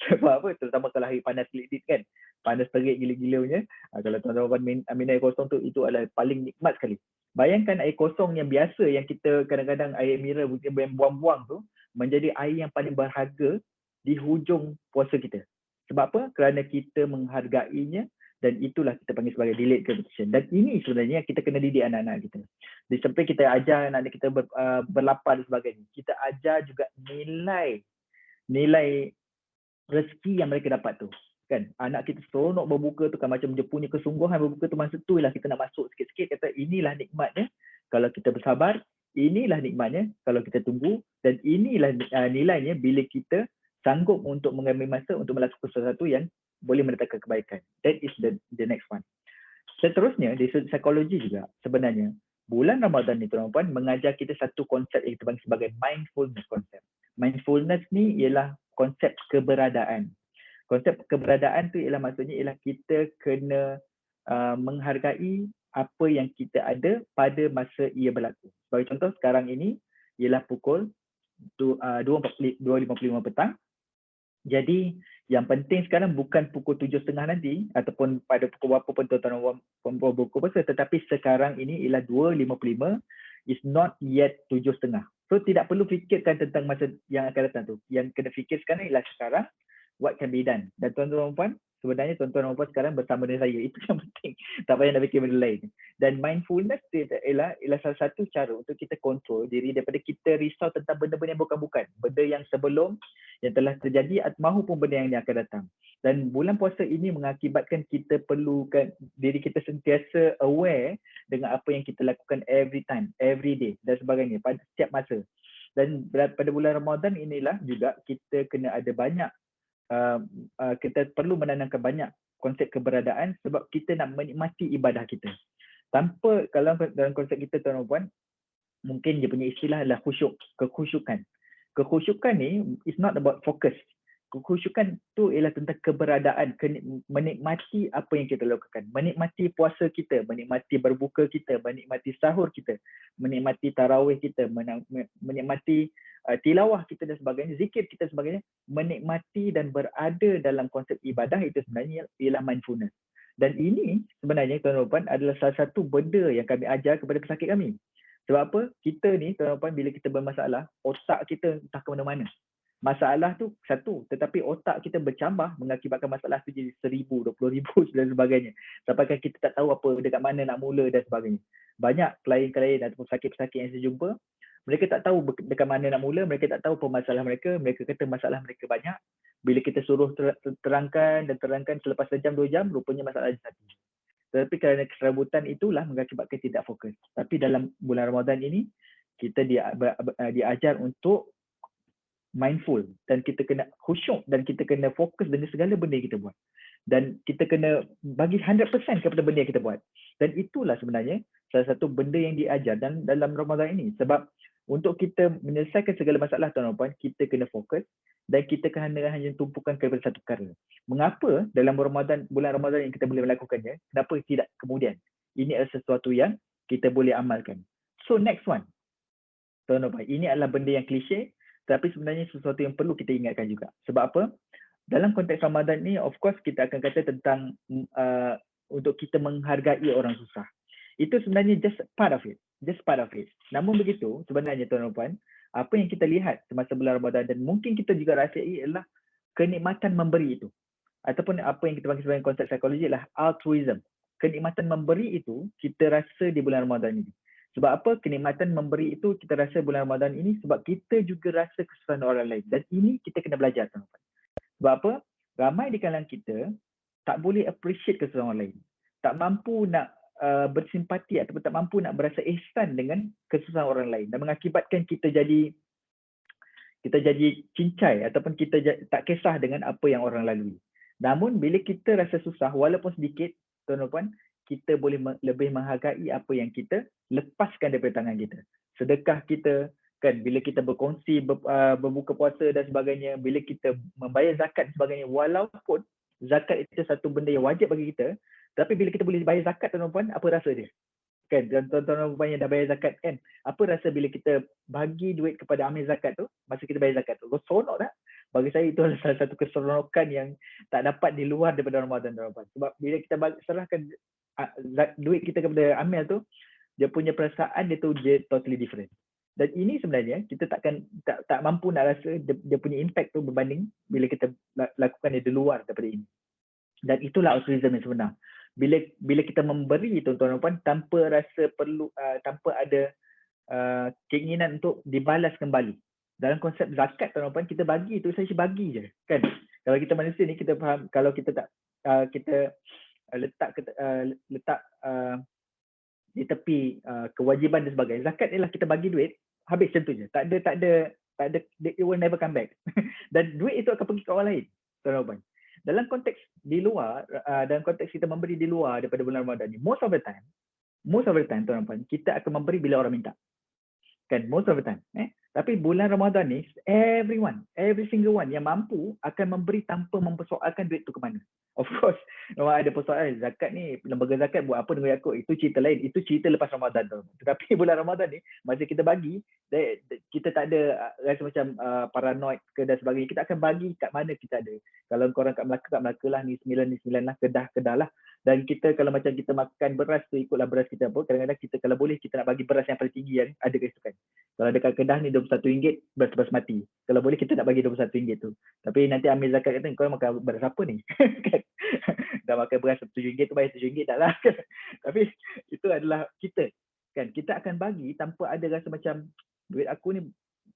Sebab apa? Terutama kalau hari panas gila kan. Panas terik gila-gila punya. Kalau tuan-tuan minum air kosong tu, itu adalah paling nikmat sekali. Bayangkan air kosong yang biasa yang kita kadang-kadang air mineral yang buang-buang tu menjadi air yang paling berharga di hujung puasa kita. Sebab apa? Kerana kita menghargainya, dan itulah kita panggil sebagai delayed gratification. Dan ini sebenarnya kita kena didik anak-anak kita. Di samping kita ajar anak-anak kita berlapar dan sebagainya, kita ajar juga nilai rezeki yang mereka dapat tu. Kan, anak kita seronok berbuka tu kan, macam dia punya kesungguhan berbuka tu, masa tu lah kita nak masuk sikit-sikit, kata inilah nikmatnya kalau kita bersabar, inilah nikmatnya kalau kita tunggu, dan inilah nilainya bila kita sanggup untuk mengambil masa untuk melakukan sesuatu yang boleh mendatangkan kebaikan. That is the next one. Seterusnya, dari sudut psikologi juga, sebenarnya bulan Ramadan ni tuan-tuan mengajar kita satu konsep yang kita panggil sebagai mindfulness konsep. Mindfulness ni ialah konsep keberadaan. Konsep keberadaan tu ialah maksudnya ialah kita kena menghargai apa yang kita ada pada masa ia berlaku. Sebagai contoh, sekarang ini ialah pukul 2.55 petang. Jadi yang penting sekarang bukan pukul 7.30 nanti ataupun pada pukul berapa pun tuan-tuan buka puasa, tetapi sekarang ini ialah 2.55, is not yet 7.30. So tidak perlu fikirkan tentang masa yang akan datang tu. Yang kena fikir sekarang ialah sekarang, what can be done. Dan tuan-tuan dan puan, sebenarnya tuan-tuan dan puan sekarang bersama dengan saya. Itu yang penting. Tak payah nak fikir benda lain. Dan mindfulness ialah salah satu cara untuk kita kontrol diri daripada kita risau tentang benda-benda yang bukan-bukan. Benda yang sebelum, yang telah terjadi, maupun benda yang akan datang. Dan bulan puasa ini mengakibatkan kita perlukan diri kita sentiasa aware dengan apa yang kita lakukan every time, every day dan sebagainya pada setiap masa. Dan pada bulan Ramadan inilah juga kita kena ada banyak kita perlu menanamkan banyak konsep keberadaan, sebab kita nak menikmati ibadah kita. Tanpa, kalau dalam konsep kita tuan-tuan, mungkin dia punya istilah adalah kekhusyukan. Kekhusyukan ni is not about focus. Kekhusyukan tu ialah tentang keberadaan, menikmati apa yang kita lakukan, menikmati puasa kita, menikmati berbuka kita, menikmati sahur kita, menikmati tarawih kita, menikmati tilawah kita dan sebagainya, zikir kita sebagainya, menikmati dan berada dalam konsep ibadah, itu sebenarnya ialah mindfulness. Dan ini sebenarnya tuan-tuan adalah salah satu benda yang kami ajar kepada pesakit kami. Sebab apa? Kita ni tuan-tuan, bila kita bermasalah, otak kita entah ke mana-mana. Masalah tu satu, tetapi otak kita bercambah mengakibatkan masalah tu jadi 1,000, 20,000 dan sebagainya. Sampai kita tak tahu apa dekat mana nak mula dan sebagainya. Banyak klien-klien ataupun pesakit-pesakit yang saya jumpa, mereka tak tahu dekat mana nak mula, mereka tak tahu apa masalah mereka, mereka kata masalah mereka banyak. Bila kita suruh terangkan selepas sejam 2 jam, rupanya masalah satu. Tetapi kerana keserabutan itulah mengakibatkan tidak fokus. Tapi dalam bulan Ramadan ini, kita diajar untuk mindful, dan kita kena khusyuk, dan kita kena fokus dengan segala benda yang kita buat. Dan kita kena bagi 100% kepada benda yang kita buat. Dan itulah sebenarnya salah satu benda yang diajar dalam Ramadan ini. Sebab untuk kita menyelesaikan segala masalah tuan-tuan, kita kena fokus dan kita hanya tumpukan kepada satu perkara. Mengapa dalam bulan Ramadan yang kita boleh melakukannya, kenapa tidak kemudian? Ini adalah sesuatu yang kita boleh amalkan. So next one, tuan-tuan, ini adalah benda yang klise, tapi sebenarnya sesuatu yang perlu kita ingatkan juga. Sebab apa? Dalam konteks Ramadan ni, of course kita akan kata tentang untuk kita menghargai orang susah. Itu sebenarnya just part of it. Namun begitu, sebenarnya tuan-tuan, apa yang kita lihat semasa bulan Ramadan dan mungkin kita juga rasai adalah kenikmatan memberi itu. Ataupun apa yang kita panggil sebagai konsep psikologi adalah altruism. kenikmatan memberi itu kita rasa di bulan Ramadan ini. Sebab apa? Kenikmatan memberi itu kita rasa bulan Ramadan ini sebab kita juga rasa kesusahan orang lain. Dan ini kita kena belajar, tuan-tuan. Sebab apa? Ramai di kalangan kita tak boleh appreciate kesusahan orang lain. Tak mampu nak bersimpati ataupun tak mampu nak berasa ihsan dengan kesusahan orang lain dan mengakibatkan kita jadi cincai ataupun kita tak kisah dengan apa yang orang lalui. Namun bila kita rasa susah walaupun sedikit, tuan-tuan, kita boleh lebih menghargai apa yang kita lepaskan daripada tangan kita. Sedekah kita, kan, bila kita berkongsi berbuka puasa dan sebagainya, bila kita membayar zakat dan sebagainya, walaupun zakat itu satu benda yang wajib bagi kita, tapi bila kita boleh bayar zakat, tuan-tuan, apa rasa dia? Kan, dan tuan-tuan yang dah bayar zakat kan, apa rasa bila kita bagi duit kepada amil zakat tu, masa kita bayar zakat tu, seronok tak? Bagi saya itu adalah salah satu keseronokan yang tak dapat di luar daripada Ramadan, tuan-tuan. Sebab bila kita serahkan duit kita kepada amil tu, dia punya perasaan dia totally different. Dan ini sebenarnya kita tak mampu nak rasa dia punya impact tu berbanding bila kita lakukan dia di luar daripada ini. Dan itulah altruism yang sebenar. Bila kita memberi, tuan-tuan dan puan, tanpa rasa perlu, tanpa ada keinginan untuk dibalas kembali. Dalam konsep zakat, tuan-tuan dan puan, kita bagi tu saja bagi je, kan? Kalau kita manusia ni, kita faham, kalau kita tak kita letak di tepi kewajiban dan sebagainya. Zakat ni lah kita bagi duit, habis macam tu je. Tak ada, it will never come back. Dan duit itu akan pergi ke orang lain, tuan-tuan dan puan. Dalam konteks di luar, dalam konteks kita memberi di luar daripada bulan Ramadan ni, most of the time, tuan-tuan dan puan, kita akan memberi bila orang minta. Kan, most of the time. Tapi bulan Ramadan ni, every single one yang mampu akan memberi tanpa mempersoalkan duit tu ke mana. Of course, memang ada persoalan, zakat ni, lembaga zakat buat apa dengan aku? Itu cerita lain, itu cerita lepas Ramadan tu. Tetapi bulan Ramadan ni, masa kita bagi, kita tak ada rasa macam paranoid ke dan sebagainya. Kita akan bagi kat mana kita ada. Kalau korang kat Melaka lah, ni 9 lah, Kedah lah. Dan kita kalau macam kita makan beras tu, ikutlah beras kita apa. Kadang-kadang kita kalau boleh, kita nak bagi beras yang paling tinggi kan, ada kesukaan. Kalau dekat Kedah ni RM21 beras basmati. Kalau boleh kita nak bagi RM21 tu. Tapi nanti ambil zakat kata, kau makan beras apa ni? Dah makan beras RM7 tu bayar RM7 tak lah. Tapi itu adalah kita. Kan, kita akan bagi tanpa ada rasa macam duit aku ni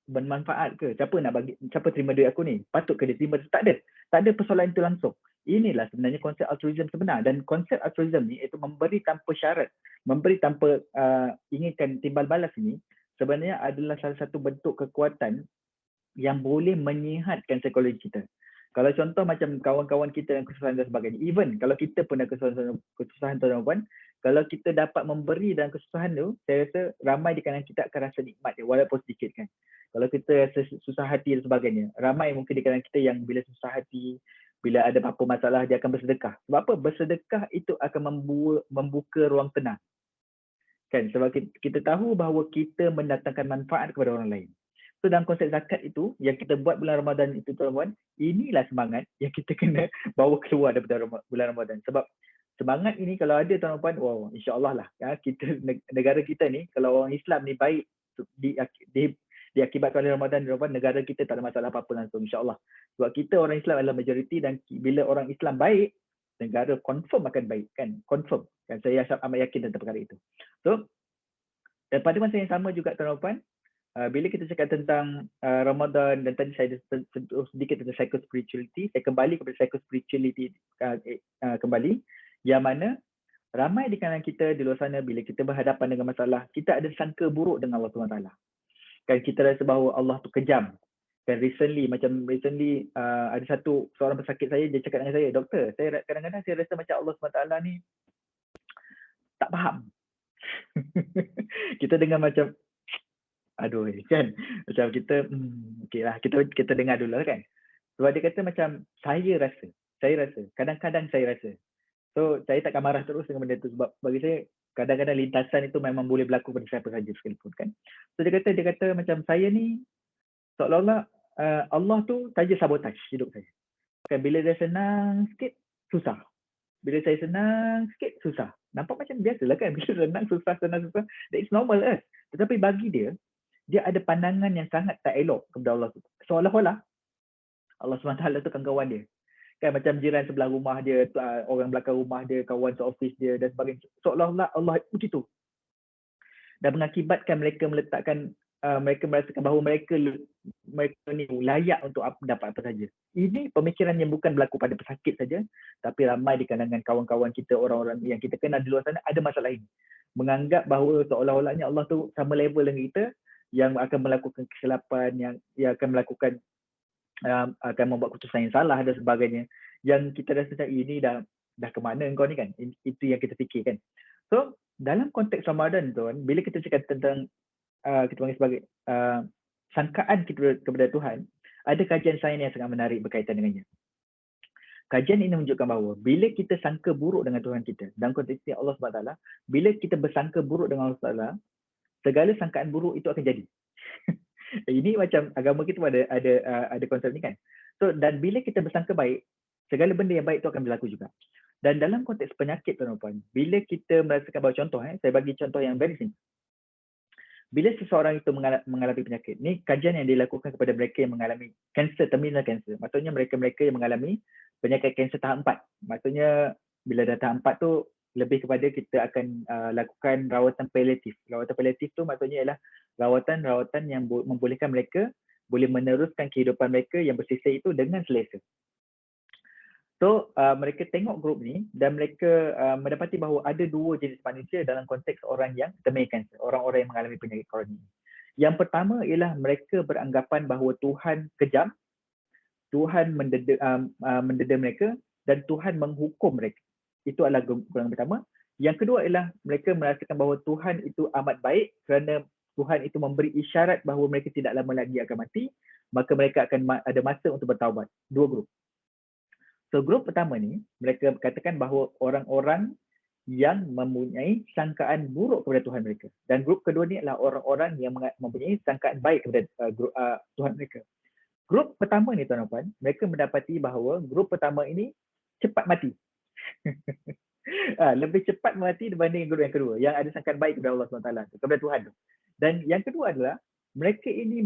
bermanfaat ke? Siapa terima duit aku ni? Patut ke dia terima? Tak ada persoalan itu langsung. Inilah sebenarnya konsep altruism sebenar. Dan konsep altruism ni iaitu memberi tanpa syarat, memberi tanpa inginkan timbal balas ini sebenarnya adalah salah satu bentuk kekuatan yang boleh menyihatkan psikologi kita. Kalau contoh macam kawan-kawan kita yang kesusahan dan sebagainya, even kalau kita pun ada kesusahan tuan-tuan, kalau kita dapat memberi dalam kesusahan tu, saya rasa ramai di kalangan kita akan rasa nikmat dia, walaupun sedikit kan. Kalau kita rasa susah hati dan sebagainya, ramai mungkin di kalangan kita yang bila susah hati, bila ada apa-apa masalah, dia akan bersedekah. Sebab apa? Bersedekah itu akan membuka ruang tenang. Kan, sebab kita tahu bahawa kita mendatangkan manfaat kepada orang lain. So dalam konsep zakat itu yang kita buat bulan Ramadan itu, tuan-tuan, inilah semangat yang kita kena bawa keluar daripada bulan Ramadan. Sebab semangat ini kalau ada, tuan-tuan, wow, insya-Allah lah ya, kita negara kita ni kalau orang Islam ni baik diakibatkan oleh Ramadan, tuan-tuan, negara kita tak ada masalah apa-apa langsung, insya-Allah. Sebab kita orang Islam adalah majoriti dan bila orang Islam baik, negara confirm akan baik kan, confirm kan, saya amat yakin tentang perkara itu. So dan pada masa yang sama juga, tuan-tuan, bila kita cakap tentang Ramadan dan tadi saya sentuh sedikit tentang psychospirituality, saya kembali kepada psychospirituality kembali, yang mana ramai di kalangan kita di luar sana bila kita berhadapan dengan masalah, kita ada sangka buruk dengan Allah SWT. Kan, kita rasa bahawa Allah tu kejam. Kan, recently ada seorang pesakit saya, dia cakap dengan saya, doktor, saya kadang-kadang saya rasa macam Allah SWT ni tak faham. Kita dengar macam aduh kan, macam kita okeylah, kita dengar dulu lah kan. Sebab dia kata macam saya rasa kadang-kadang saya rasa. So saya takkan marah terus dengan benda tu, sebab bagi saya kadang-kadang lintasan itu memang boleh berlaku pada siapa saja sekalipun kan. So dia kata macam saya ni seolah-olah Allah tu saja sabotage hidup saya. Kan, bila dia senang sikit susah. Bila saya senang sikit susah. Nampak macam biasalah kan, bila senang susah. That is normal kan. Tetapi bagi dia ada pandangan yang sangat tak elok kepada Allah tu. Seolah-olah Allah SWT tu kawan-kawan dia. Kan macam jiran sebelah rumah dia, orang belakang rumah dia, kawan seoffice dia dan sebagainya. Seolah-olah Allah begitu. Dan mengakibatkan mereka meletakkan mereka merasakan bahawa mereka ni layak untuk dapat apa saja. Ini pemikiran yang bukan berlaku pada pesakit saja, tapi ramai di kalangan kawan-kawan kita, orang-orang yang kita kenal di luar sana ada masalah ini. Menganggap bahawa seolah-olahnya Allah tu sama level dengan kita, yang akan melakukan kesilapan, yang akan melakukan akan membuat keputusan yang salah dan sebagainya. Yang kita rasa macam ini dah ke mana kau ni kan? Itu yang kita fikir kan. So dalam konteks Ramadan tu kan, bila kita cakap tentang kita panggil sebagai sangkaan kita kepada Tuhan, ada kajian sains yang sangat menarik berkaitan dengannya. Kajian ini menunjukkan bahawa bila kita sangka buruk dengan Tuhan kita, dalam konteks ini Allah SWT, bila kita bersangka buruk dengan Allah SWT, segala sangkaan buruk itu akan jadi. Ini macam agama kita ada konsep ni kan. So dan bila kita bersangka baik, segala benda yang baik itu akan berlaku juga. Dan dalam konteks penyakit tuan-tuan, bila kita merasakan bahawa contoh, saya bagi contoh yang very simple. Bila seseorang itu mengalami penyakit, ni kajian yang dilakukan kepada mereka yang mengalami kanser, terminal kanser. Maksudnya mereka-mereka yang mengalami penyakit kanser tahap 4. Maksudnya bila dah tahap 4 tu, lebih kepada kita akan lakukan rawatan paliatif. Rawatan paliatif tu maksudnya ialah rawatan-rawatan yang membolehkan mereka boleh meneruskan kehidupan mereka yang bersisa itu dengan selesa. So mereka tengok grup ni dan mereka mendapati bahawa ada dua jenis manusia dalam konteks orang yang terminal kanser, orang-orang yang mengalami penyakit kronik. Yang pertama ialah mereka beranggapan bahawa Tuhan kejam, Tuhan mendeda mereka dan Tuhan menghukum mereka. Itu adalah golongan pertama. Yang kedua ialah mereka merasakan bahawa Tuhan itu amat baik kerana Tuhan itu memberi isyarat bahawa mereka tidak lama lagi akan mati, maka mereka akan ada masa untuk bertaubat. Dua grup. So grup pertama ni, mereka katakan bahawa orang-orang yang mempunyai sangkaan buruk kepada Tuhan mereka. Dan grup kedua ni adalah orang-orang yang mempunyai sangkaan baik kepada Tuhan mereka. Grup pertama ni tuan-tuan, mereka mendapati bahawa grup pertama ini cepat mati. Lebih cepat mati dibanding grup yang kedua yang ada sangkaan baik kepada Allah SWT, kepada Tuhan tu. Dan yang kedua adalah mereka ini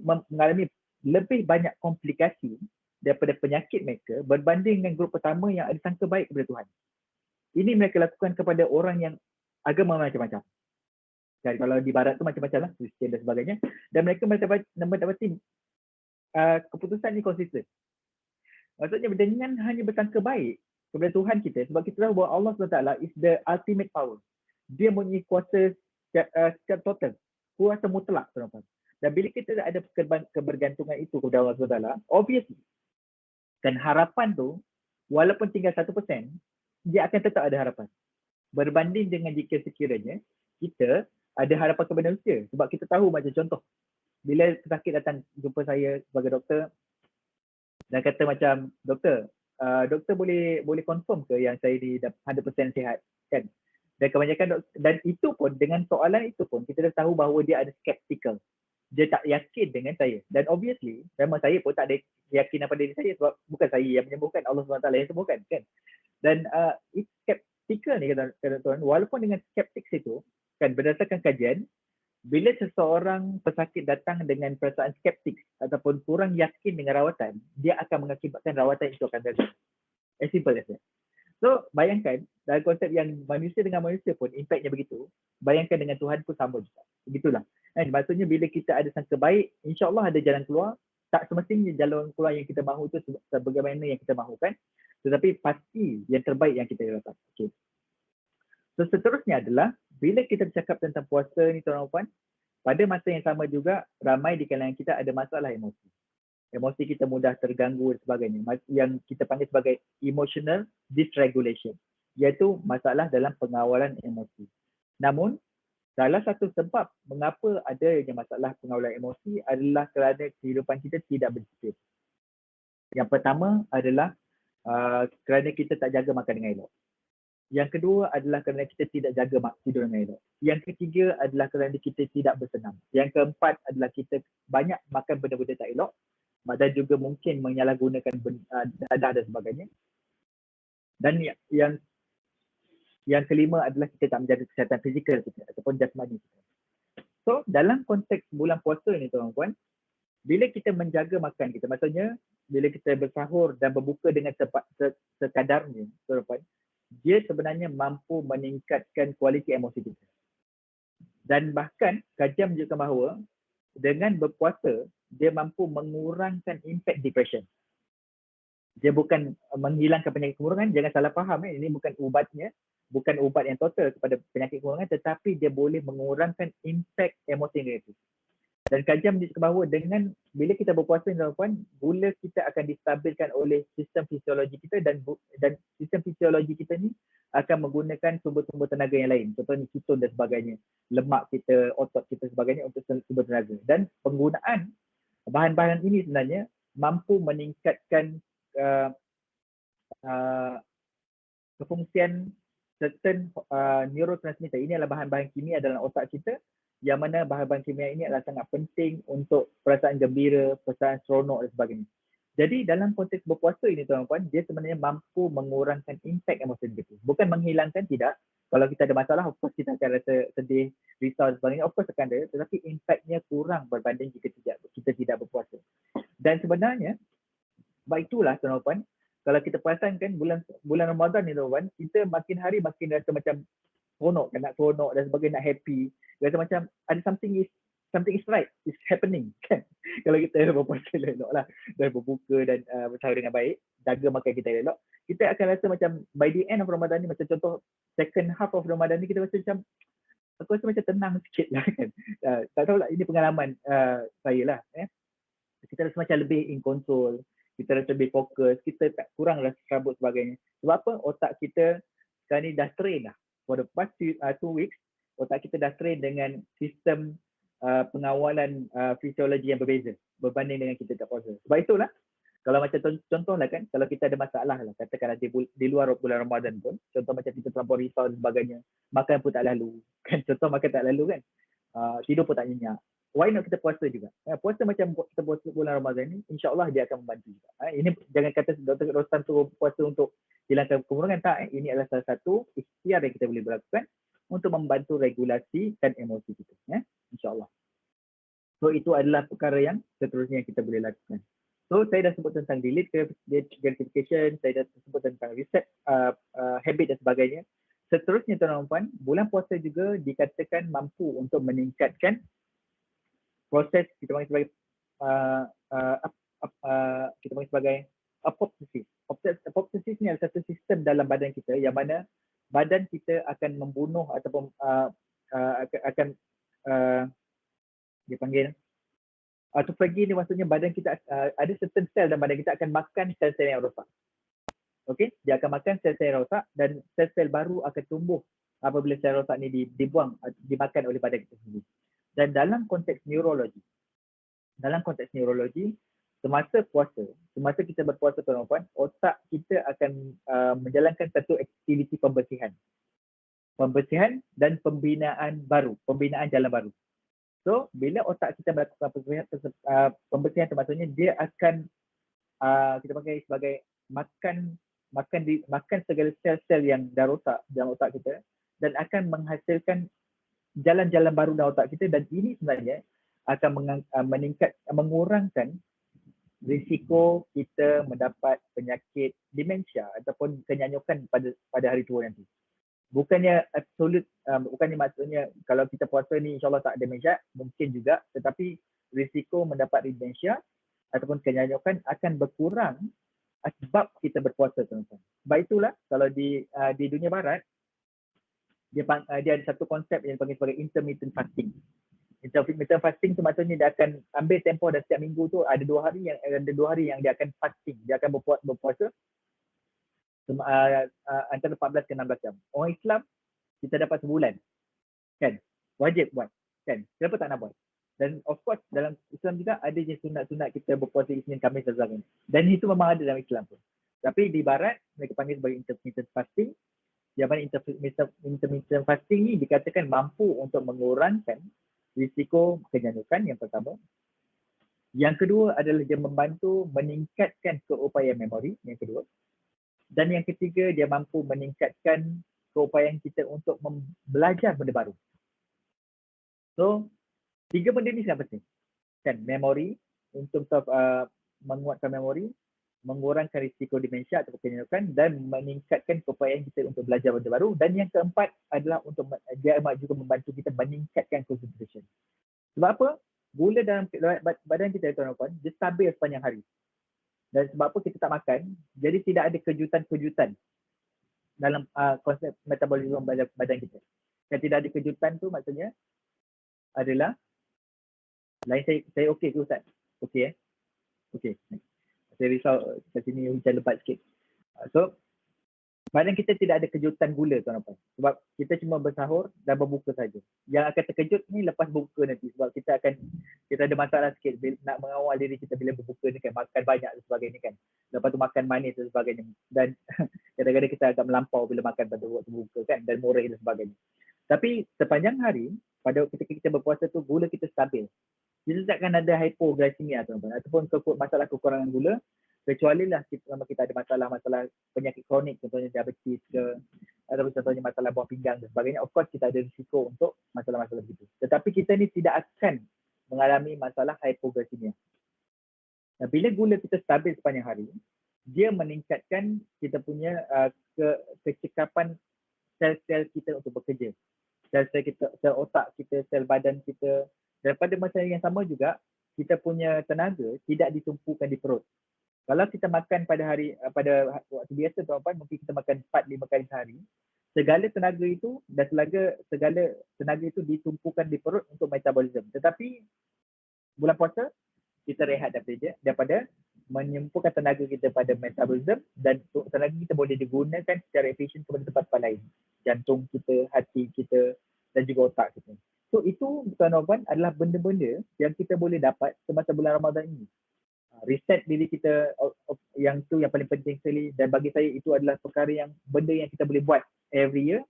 mengalami lebih banyak komplikasi daripada penyakit mereka berbanding dengan grup pertama yang ada sangka baik kepada Tuhan. Ini mereka lakukan kepada orang yang agama macam-macam. Dan kalau di barat tu macam-macam lah, Kristian dan sebagainya. Dan mereka mendapati keputusan ini konsisten. Maksudnya dengan hanya bersangka baik kepada Tuhan kita, sebab kita tahu bahawa Allah SWT is the ultimate power. Dia mempunyai kuasa secara total, kuasa mutlak. Dan bila kita ada kebergantungan itu kepada Allah SWT, obviously, dan harapan tu, walaupun tinggal 1%, dia akan tetap ada harapan. Berbanding dengan jika sekiranya kita ada harapan kepada manusia. Sebab kita tahu macam contoh, bila pesakit datang jumpa saya sebagai doktor dan kata macam, doktor boleh confirm ke yang saya ni 100% sihat kan? Dan kebanyakan dan itu pun dengan soalan itu pun kita dah tahu bahawa dia ada skeptical. Dia tak yakin dengan saya. Dan obviously memang saya pun tak ada keyakinan pada diri saya sebab bukan saya yang menyembuhkan, Allah SWT yang sembuhkan kan. Dan skeptical ni kata-kata, walaupun dengan skeptik itu kan, berdasarkan kajian, bila seseorang pesakit datang dengan perasaan skeptik ataupun kurang yakin dengan rawatan, dia akan mengakibatkan rawatan itu akan gagal. As simple as that. So bayangkan dalam konsep yang manusia dengan manusia pun impactnya begitu, bayangkan dengan Tuhan pun sama juga. Begitulah. Maksudnya bila kita ada sangka baik, insya-Allah ada jalan keluar. Tak semestinya jalan keluar yang kita mahu itu sebagaimana yang kita mahukan, tetapi pasti yang terbaik yang kita dapat. Okay. So seterusnya adalah bila kita bercakap tentang puasa ni tuan-tuan, pada masa yang sama juga ramai di kalangan kita ada masalah emosi. Emosi kita mudah terganggu dan sebagainya, yang kita panggil sebagai emotional dysregulation, iaitu masalah dalam pengawalan emosi. Namun salah satu sebab mengapa adanya masalah pengawalan emosi adalah kerana kehidupan kita tidak bersisir. Yang pertama adalah kerana kita tak jaga makan dengan elok. Yang kedua adalah kerana kita tidak jaga tidur dengan elok. Yang ketiga adalah kerana kita tidak bersenam. Yang keempat adalah kita banyak makan benda-benda tak elok dan juga mungkin menyalahgunakan dadah dan sebagainya. Dan yang kelima adalah kita tak menjaga kesihatan fizikal kita ataupun jasmani kita. So dalam konteks bulan puasa ni tuan-tuan, bila kita menjaga makan kita, maksudnya bila kita bersahur dan berbuka dengan sekadarnya, tuan-tuan, dia sebenarnya mampu meningkatkan kualiti emosi kita. Dan bahkan kajian menunjukkan bahawa dengan berpuasa, dia mampu mengurangkan impact depression. Dia bukan menghilangkan penyakit kemurungan, jangan salah faham. Ini bukan ubatnya, bukan ubat yang total kepada penyakit kemurungan, tetapi dia boleh mengurangkan impact emosi negatif. Dan kajian menunjukkan bahawa dengan bila kita berpuasa, tuan-tuan, gula kita akan distabilkan oleh sistem fisiologi kita dan sistem fisiologi kita ni akan menggunakan sumber-sumber tenaga yang lain. Contohnya ketone dan sebagainya, lemak kita, otot kita sebagainya untuk sumber tenaga. Dan penggunaan bahan-bahan ini sebenarnya mampu meningkatkan kefungsian certain neurotransmitter. Ini adalah bahan-bahan kimia dalam otak kita, yang mana bahan-bahan kimia ini adalah sangat penting untuk perasaan gembira, perasaan seronok dan sebagainya. Jadi dalam konteks berpuasa ini, tuan-tuan, dia sebenarnya mampu mengurangkan impact emosi negatif. Bukan menghilangkan, tidak. Kalau kita ada masalah, of course kita akan rasa sedih, risau dan sebagainya, of course akan ada, tetapi impactnya kurang berbanding jika kita tidak berpuasa. Dan sebenarnya, sebab itulah, tuan-tuan, kalau kita perasan kan bulan Ramadan ni, tuan-tuan, kita makin hari makin rasa macam seronok, nak seronok dan sebagainya, nak happy. Rasa macam ada something is right, is happening kan. Kalau kita berpuasa elok lah dan berbuka dan bersahur dengan baik, jaga makan kita elok, kita akan rasa macam by the end of Ramadan ni, macam contoh second half of Ramadan ni, kita rasa macam, aku rasa macam tenang sikit lah kan. Tak tahulah, ini pengalaman saya lah. Kita rasa macam lebih in control, kita rasa lebih fokus, kita tak kurang rasa serabut sebagainya. Sebab apa? Otak kita sekarang ni dah train dah. For the past 2 weeks, otak kita dah train dengan sistem pengawalan fisiologi yang berbeza berbanding dengan kita tak puasa. Sebab itulah, kalau macam contoh lah kan, kalau kita ada masalah lah, katakanlah di luar bulan Ramadan pun, contoh macam kita terlampau risau dan sebagainya, makan pun tak lalu, kan, contoh makan tak lalu kan, tidur pun tak nyenyak. Why not kita puasa juga? Puasa macam kita puasa bulan Ramadan ni, insyaAllah dia akan membantu juga. Ini jangan kata Dr. Rostan suruh puasa untuk hilangkan kemurungan, tak. Ini adalah salah satu ikhtiar yang kita boleh berlakukan untuk membantu regulasikan emosi kita. InsyaAllah. So itu adalah perkara yang seterusnya yang kita boleh lakukan. So saya dah sebut tentang delayed gratification, saya dah sebut tentang reset habit dan sebagainya. Seterusnya, tuan-tuan, bulan puasa juga dikatakan mampu untuk meningkatkan proses kita panggil sebagai kita panggil sebagai apoptosis. Apoptosis ni adalah satu sistem dalam badan kita yang mana badan kita akan membunuh ataupun akan dia panggil autophagy ni, maksudnya badan kita ada certain sel dalam badan kita akan makan sel-sel yang rosak. Okey, dia akan makan sel-sel yang rosak dan sel-sel baru akan tumbuh apabila sel rosak ni dibuang, dimakan oleh badan kita sendiri. Dan dalam konteks neurologi, semasa puasa, semasa kita berpuasa, tuan-tuan, otak kita akan menjalankan satu aktiviti pembersihan dan pembinaan jalan baru. So, bila otak kita melakukan pembersihan, maksudnya dia akan kita panggil sebagai makan segala sel-sel yang dah rosak dalam otak kita dan akan menghasilkan jalan-jalan baru dalam otak kita, dan ini sebenarnya akan mengurangkan risiko kita mendapat penyakit demensia ataupun kenyanyukan pada hari tua nanti. Bukannya absolut, bukannya maksudnya kalau kita puasa ni insyaAllah tak ada demensia, mungkin juga, tetapi risiko mendapat demensia ataupun kenyanyukan akan berkurang sebab kita berpuasa, tuan-tuan. Sebab itulah kalau di dunia barat, dia ada satu konsep yang dipanggil sebagai intermittent fasting. Intermittent fasting tu maksudnya dia akan ambil tempoh dan setiap minggu tu ada 2 hari yang dia akan fasting. Dia akan berpuasa antara 14 ke 16 jam. Orang Islam kita dapat sebulan. Kan? Wajib buat. Kan? Kenapa tak nak buat? Dan of course dalam Islam juga ada je sunat-sunat kita berpuasa Isnin, Khamis dan sebagainya. Dan itu memang ada dalam Islam pun. Tapi di barat mereka panggil sebagai intermittent fasting. Yang mana intermittent fasting ni dikatakan mampu untuk mengurangkan risiko kenyanyukan, yang pertama. Yang kedua adalah dia membantu meningkatkan keupayaan memori, yang kedua. Dan yang ketiga, dia mampu meningkatkan keupayaan kita untuk belajar benda baru. So, 3 benda ni sangat penting. Kan, memori, menguatkan memori, mengurangkan risiko demensia atau kepenyakan dan meningkatkan keupayaan kita untuk belajar benda baru. Dan yang keempat adalah untuk dia juga membantu kita meningkatkan concentration. Sebab apa? Gula dalam badan kita tuan-tuan, dia stabil sepanjang hari. Dan sebab apa kita tak makan, jadi tidak ada kejutan-kejutan dalam konsep metabolisme badan kita. Yang tidak ada kejutan tu maksudnya adalah lain saya okey ke Ustaz? Okey Okey. Saya risau kat sini hujan lebat sikit. So badan kita tidak ada kejutan gula tuan-tuan. Sebab kita cuma bersahur dan berbuka saja. Yang akan terkejut ni lepas berbuka nanti sebab kita ada masalah sikit nak mengawal diri kita bila berbuka ni kan, makan banyak dan sebagainya kan. Lepas tu makan manis dan sebagainya. Dan kadang-kadang kita agak melampau bila makan pada waktu berbuka kan dan moreh dan sebagainya. Tapi sepanjang hari pada ketika kita berpuasa tu gula kita stabil. Kita takkan ada hypoglycemia tuan-tuan ataupun masalah kekurangan gula, kecuali lah kita ada masalah penyakit kronik, contohnya diabetes ke ataupun contohnya masalah buah pinggang dan sebagainya. Of course kita ada risiko untuk masalah-masalah begitu. Tetapi kita ni tidak akan mengalami masalah hypoglycemia. Nah, bila gula kita stabil sepanjang hari, dia meningkatkan kita punya kecekapan sel-sel kita untuk bekerja. Sel-sel kita, sel otak kita, sel badan kita. Dan pada masa yang sama juga, kita punya tenaga tidak ditumpukan di perut. Kalau kita makan pada waktu biasa tuan-tuan, mungkin kita makan 4-5 kali sehari, segala tenaga itu dan segala tenaga itu ditumpukan di perut untuk metabolisme. Tetapi bulan puasa, kita rehat daripada menyempuhkan tenaga kita pada metabolisme dan tenaga kita boleh digunakan secara efisien kepada tempat-tempat lain. Jantung kita, hati kita dan juga otak kita. So itu tuan-tuan adalah benda-benda yang kita boleh dapat semasa bulan Ramadan ini. Reset diri kita yang tu yang paling penting sekali, dan bagi saya itu adalah benda yang kita boleh buat every year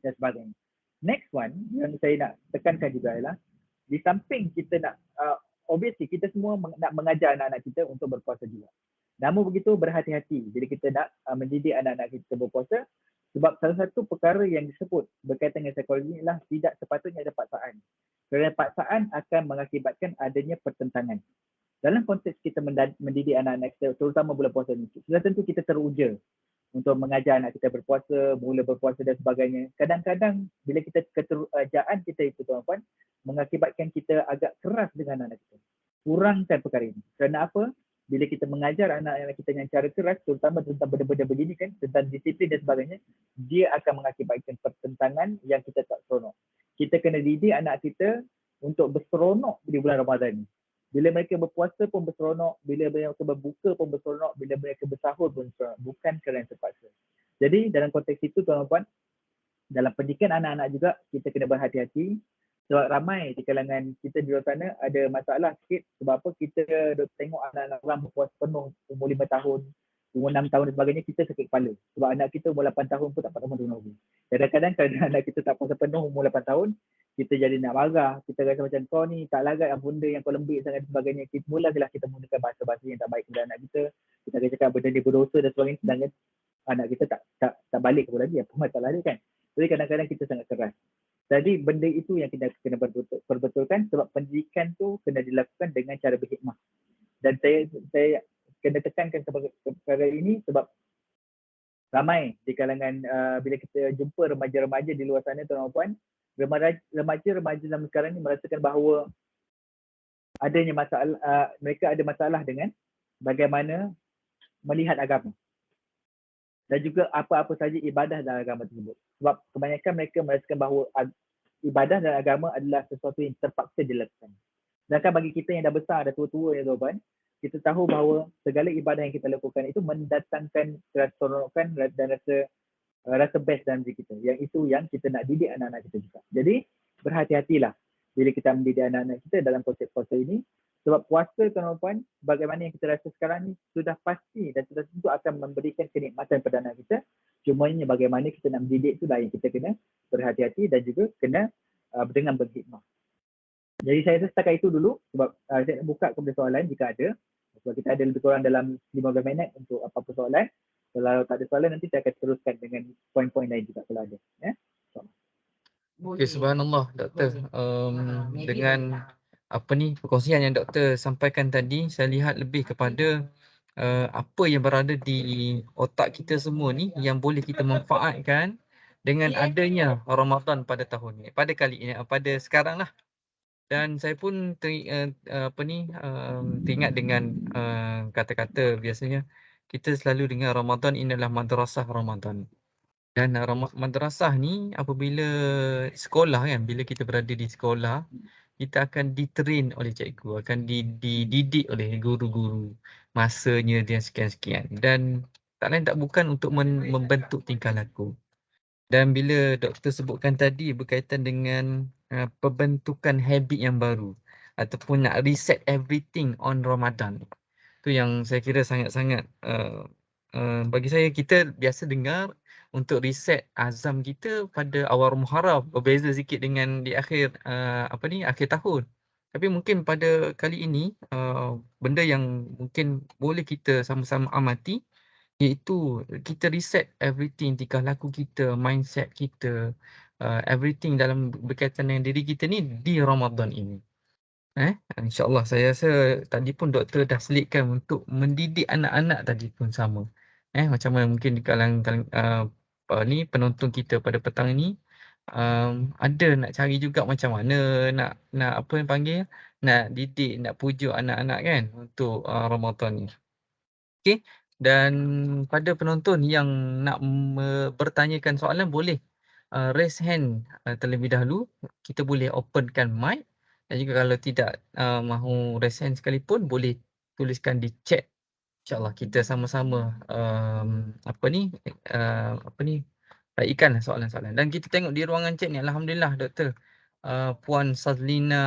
dan sebagainya. Next one yang saya nak tekankan juga ialah di samping kita nak obviously kita semua nak mengajar anak-anak kita untuk berpuasa juga. Namun begitu berhati-hati bila kita nak mendidik anak-anak kita berpuasa, sebab salah satu perkara yang disebut berkaitan dengan psikologi ialah tidak sepatutnya ada paksaan. Kerana paksaan akan mengakibatkan adanya pertentangan. Dalam konteks kita mendidik anak-anak kita, terutama bulan puasa ni, sudah tentu kita teruja untuk mengajar anak kita berpuasa, mula berpuasa dan sebagainya. Kadang-kadang bila keterujaan kita itu tuan-tuan, mengakibatkan kita agak keras dengan anak kita. Kurangkan perkara ini. Kerana apa? Bila kita mengajar anak-anak kita dengan cara keras, terutama tentang benda-benda begini kan, tentang disiplin dan sebagainya, dia akan mengakibatkan pertentangan yang kita tak seronok. Kita kena didik anak kita untuk berseronok di bulan Ramadan ni. Bila mereka berpuasa pun berseronok, bila mereka berbuka pun berseronok, bila mereka bersahur pun berseronok. Bukan kerana terpaksa. Jadi dalam konteks itu tuan-tuan, dalam pendidikan anak-anak juga kita kena berhati-hati. Sebab ramai di kalangan kita di luar sana ada masalah sikit sebab apa kita tengok anak-anak orang berpuasa penuh umur 5 tahun, umur 6 tahun dan sebagainya, kita sakit kepala. Sebab anak kita umur 8 tahun pun tak dapat menunggu. Kadang-kadang kalau anak kita tak puasa penuh umur 8 tahun, kita jadi nak marah, kita rasa macam kau ni tak lagat benda yang kau lembik sangat dan sebagainya. Mulalah kita menggunakan bahasa-bahasa yang tak baik kepada anak kita. Kita akan cakap benda dia berdosa dan sebagainya, sedangkan anak kita tak balik kepada lagi, apa masalah dia kan. Jadi kadang-kadang kita sangat keras. Jadi benda itu yang kita kena perbetulkan, sebab pendidikan tu kena dilakukan dengan cara berhikmah. Dan saya kena tekankan perkara ini sebab ramai di kalangan bila kita jumpa remaja-remaja di luar sana tuan-tuan, remaja-remaja zaman sekarang ni merasakan bahawa adanya masalah, mereka ada masalah dengan bagaimana melihat agama. Dan juga apa-apa saja ibadah dalam agama tersebut. Sebab kebanyakan mereka merasakan bahawa ibadah dan agama adalah sesuatu yang terpaksa dilakukan. Sedangkan bagi kita yang dah besar, dah tua-tua ya tuan, kita tahu bahawa segala ibadah yang kita lakukan itu mendatangkan keseronokan dan rasa best dalam diri kita. Yang itu yang kita nak didik anak-anak kita juga. Jadi berhati-hatilah bila kita mendidik anak-anak kita dalam konsep puasa ini. Sebab puasa tuan-tuan, bagaimana yang kita rasa sekarang ni sudah pasti dan sudah tentu akan memberikan kenikmatan pada anak kita. Cumanya bagaimana kita nak mendidik itulah yang kita kena berhati-hati dan juga kena dengan berhikmah. Jadi saya rasa setakat itu dulu sebab saya nak buka kepada soalan jika ada. Sebab kita ada lebih kurang dalam 15 minit untuk apa-apa soalan. Kalau tak ada soalan nanti saya akan teruskan dengan poin-poin lain juga kalau ada. Ya. Okay, subhanallah Doktor. Dengan perkongsian yang doktor sampaikan tadi, saya lihat lebih kepada apa yang berada di otak kita semua ni yang boleh kita manfaatkan dengan adanya Ramadan pada tahun ni, pada kali ini, pada sekarang lah. Dan saya pun teringat dengan kata-kata biasanya kita selalu dengar Ramadan ini adalah madrasah Ramadan. Dan madrasah ni apabila sekolah kan, bila kita berada di sekolah, kita akan ditrain oleh cikgu, akan dididik oleh guru-guru. Masanya dia sekian-sekian. Dan tak lain tak bukan untuk membentuk tingkah laku. Dan bila doktor sebutkan tadi berkaitan dengan pembentukan habit yang baru ataupun nak reset everything on Ramadan. Tu yang saya kira sangat-sangat bagi saya, kita biasa dengar untuk reset azam kita pada awal Muharram, berbeza sikit dengan di akhir akhir tahun. Tapi mungkin pada kali ini benda yang mungkin boleh kita sama-sama amati iaitu kita reset everything, tingkah laku kita, mindset kita, everything dalam berkaitan dengan diri kita ni di Ramadan ini. InsyaAllah saya rasa tadi pun doktor dah selitkan untuk mendidik anak-anak tadi pun sama. Macam mana mungkin di kalangan penonton kita pada petang ini ada nak cari juga macam mana nak apa yang panggil, nak didik, nak pujuk anak-anak kan untuk Ramadan ni. Okey, dan pada penonton yang nak bertanyakan soalan boleh raise hand terlebih dahulu. Kita boleh openkan mic. Dan juga kalau tidak mahu raise hand sekalipun, boleh tuliskan di chat. InsyaAllah kita sama-sama raikan soalan-soalan. Dan kita tengok di ruangan chat ni, Alhamdulillah doktor, Puan Sazlina,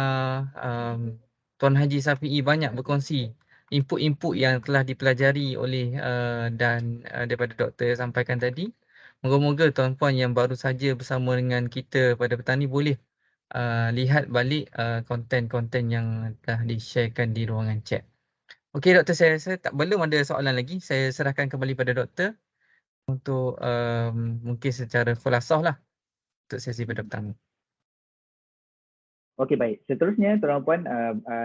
Tuan Haji Safi'i banyak berkongsi input-input yang telah dipelajari oleh daripada doktor sampaikan tadi. Moga-moga tuan-puan yang baru saja bersama dengan kita pada petang ni boleh lihat balik konten-konten yang telah di-sharekan di ruangan chat. Okey doktor, saya rasa belum ada soalan lagi. Saya serahkan kembali pada doktor untuk mungkin secara khulasah lah untuk sesi pada petang ni. Okey, baik. Seterusnya tuan puan,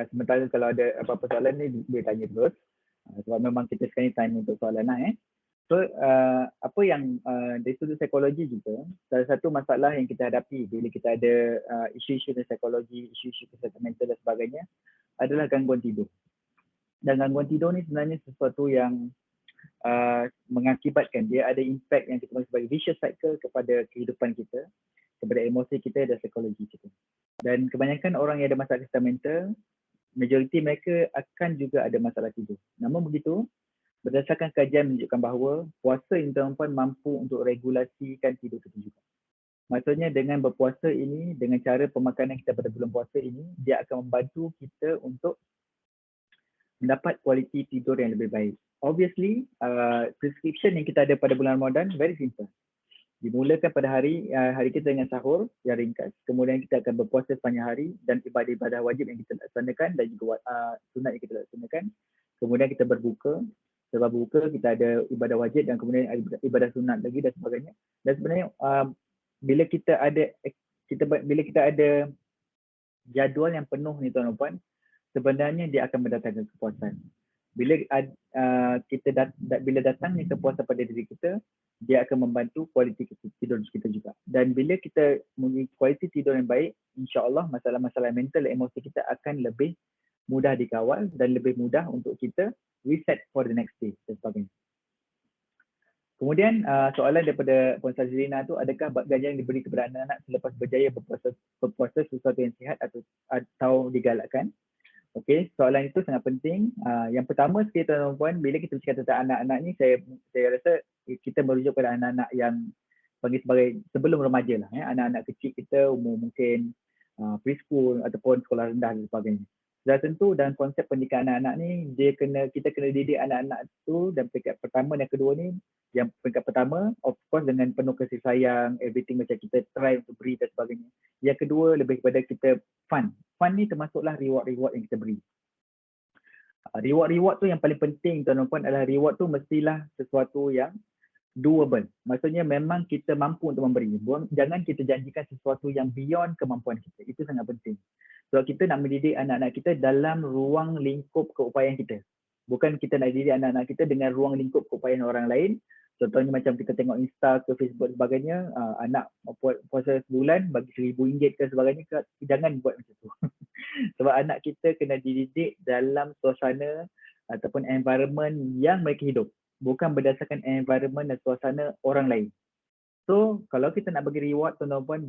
sementara kalau ada apa-apa soalan ni boleh tanya terus. Sebab memang kita sekarang ni time untuk soalan lah. So apa yang dari sudut psikologi juga, salah satu masalah yang kita hadapi bila kita ada isu-isu psikologi, isu-isu kesihatan mental dan sebagainya adalah gangguan tidur. Dan gangguan tidur ni sebenarnya sesuatu yang mengakibatkan, dia ada impact yang kita panggil sebagai vicious cycle kepada kehidupan kita, kepada emosi kita dan psikologi kita. Dan kebanyakan orang yang ada masalah kesihatan mental, majoriti mereka akan juga ada masalah tidur. Namun begitu, berdasarkan kajian menunjukkan bahawa puasa ini tuan-puan mampu untuk regulasikan tidur kita juga. Maksudnya dengan berpuasa ini, dengan cara pemakanan kita pada bulan puasa ini, dia akan membantu kita untuk mendapat kualiti tidur yang lebih baik. Obviously, prescription yang kita ada pada bulan Ramadan very simple. Dimulakan pada hari kita dengan sahur yang ringkas, kemudian kita akan berpuasa sepanjang hari dan ibadah-ibadah wajib yang kita laksanakan dan juga sunat yang kita laksanakan. Kemudian kita berbuka, setelah berbuka kita ada ibadah wajib dan kemudian ibadah sunat lagi dan sebagainya. Dan sebenarnya bila kita ada jadual yang penuh ni tuan-tuan puan, sebenarnya dia akan mendatangkan kepuasan. Bila datangnya kepuasan pada diri kita, dia akan membantu kualiti tidur kita juga. Dan bila kita mempunyai kualiti tidur yang baik, insya-Allah masalah-masalah mental dan emosi kita akan lebih mudah dikawal dan lebih mudah untuk kita reset for the next day dan sebagainya. Kemudian soalan daripada Puan Sazlina tu, adakah ganjaran yang diberi kepada anak-anak selepas berjaya berpuasa sesuatu yang sihat atau digalakkan? Okey, soalan itu sangat penting. Yang pertama sekali tuan-tuan, bila kita bercakap tentang anak-anak ni, saya rasa kita merujuk pada anak-anak yang panggil sebagai sebelum remaja lah. Anak-anak kecil kita umur mungkin preschool ataupun sekolah rendah dan sebagainya. Sudah tentu dalam konsep pendidikan anak-anak ni, kita kena didik anak-anak tu dan peringkat pertama dan kedua ni, yang peringkat pertama of course dengan penuh kasih sayang, everything macam kita try untuk beri dan sebagainya. Yang kedua lebih kepada kita fun. Fun ni termasuklah reward-reward yang kita beri. Reward-reward tu yang paling penting tuan-tuan adalah reward tu mestilah sesuatu yang doable. Maksudnya memang kita mampu untuk memberi. Jangan kita janjikan sesuatu yang beyond kemampuan kita. Itu sangat penting. Sebab kita nak mendidik anak-anak kita dalam ruang lingkup keupayaan kita. Bukan kita nak didik anak-anak kita dengan ruang lingkup keupayaan orang lain. Contohnya macam kita tengok Insta ke Facebook sebagainya, anak puasa sebulan bagi RM1,000 ke sebagainya, jangan buat macam tu. Sebab anak kita kena dididik dalam suasana ataupun environment yang mereka hidup. Bukan berdasarkan environment dan suasana orang lain. So, kalau kita nak bagi reward, tuan-tuan,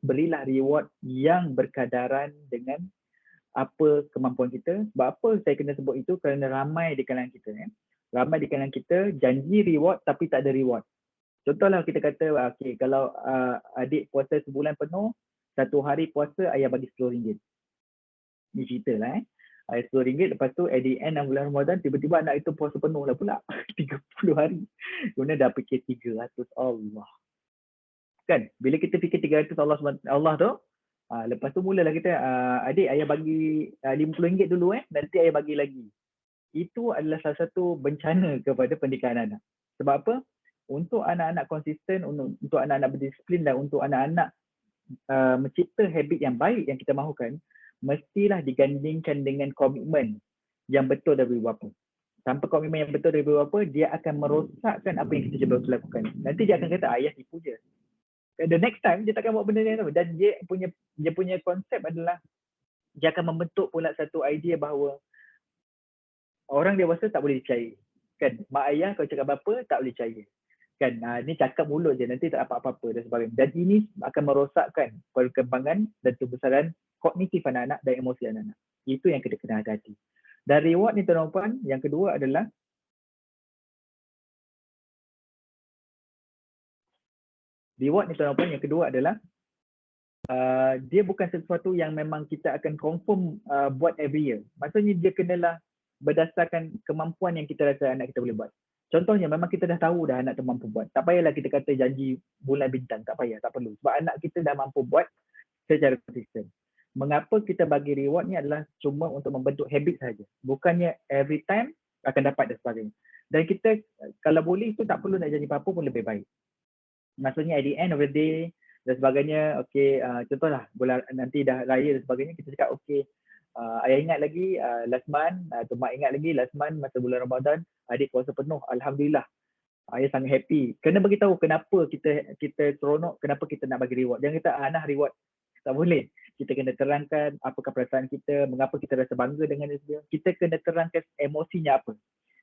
berilah reward yang berkadaran dengan apa kemampuan kita. Sebab apa saya kena sebut itu? Kerana ramai di kalangan kita. Ramai di kalangan kita janji reward tapi tak ada reward. Contohlah kita kata, okay, kalau adik puasa sebulan penuh, satu hari puasa ayah bagi RM10. Ni cerita lah RM10, lepas tu at the end of bulan Ramadan, tiba-tiba anak itu puasa penuh lah pula. 30 hari. Kemudian dah fikir 300 Allah. Kan? Bila kita fikir 300 Allah tu, lepas tu mulalah kita, adik ayah bagi RM50 dulu nanti ayah bagi lagi. Itu adalah salah satu bencana kepada pendidikan anak-anak. Sebab apa? Untuk anak-anak konsisten, untuk anak-anak berdisiplin dan untuk anak-anak mencipta habit yang baik yang kita mahukan, mestilah digandingkan dengan komitmen yang betul dari ibu bapa. Tanpa komitmen yang betul dari ibu bapa, dia akan merosakkan apa yang kita cuba lakukan. Nanti dia akan kata ayah tipu je. The next time dia takkan buat benda yang sama. Dan dia punya konsep adalah dia akan membentuk pula satu idea bahawa orang dewasa tak boleh dipercayai. Kan? Mak ayah kalau cakap apa tak boleh percaya. Kan? Ni cakap mulut je, nanti tak apa-apa dan sebagainya. Dan ini akan merosakkan perkembangan dan kebesaran kognitif anak-anak dan emosi anak-anak. Itu yang kita kena hati-hati. Dan reward ni tuan-tuan, yang kedua adalah dia bukan sesuatu yang memang kita akan confirm buat every year. Maksudnya dia kenalah berdasarkan kemampuan yang kita rasa anak kita boleh buat. Contohnya memang kita dah tahu dah anak tu mampu buat. Tak payahlah kita kata janji bulan bintang, tak payah, tak perlu. Sebab anak kita dah mampu buat secara konsisten. Mengapa kita bagi reward ni adalah cuma untuk membentuk habit saja. Bukannya every time akan dapat dan sebagainya. Dan kita kalau boleh tu tak perlu nak janji apa-apa pun lebih baik. Maksudnya at the end of the day dan sebagainya, okay, contohlah bulan nanti dah raya dan sebagainya, kita cakap okay, ayah ingat lagi last month atau mak ingat lagi last month masa bulan Ramadan adik puasa penuh, alhamdulillah. Ayah sangat happy. Kena bagi tahu kenapa kita seronok, kenapa kita nak bagi reward. Jangan kata nah reward. Tak boleh. Kita kena terangkan apakah perasaan kita, mengapa kita rasa bangga dengan dia. Kita kena terangkan emosinya apa.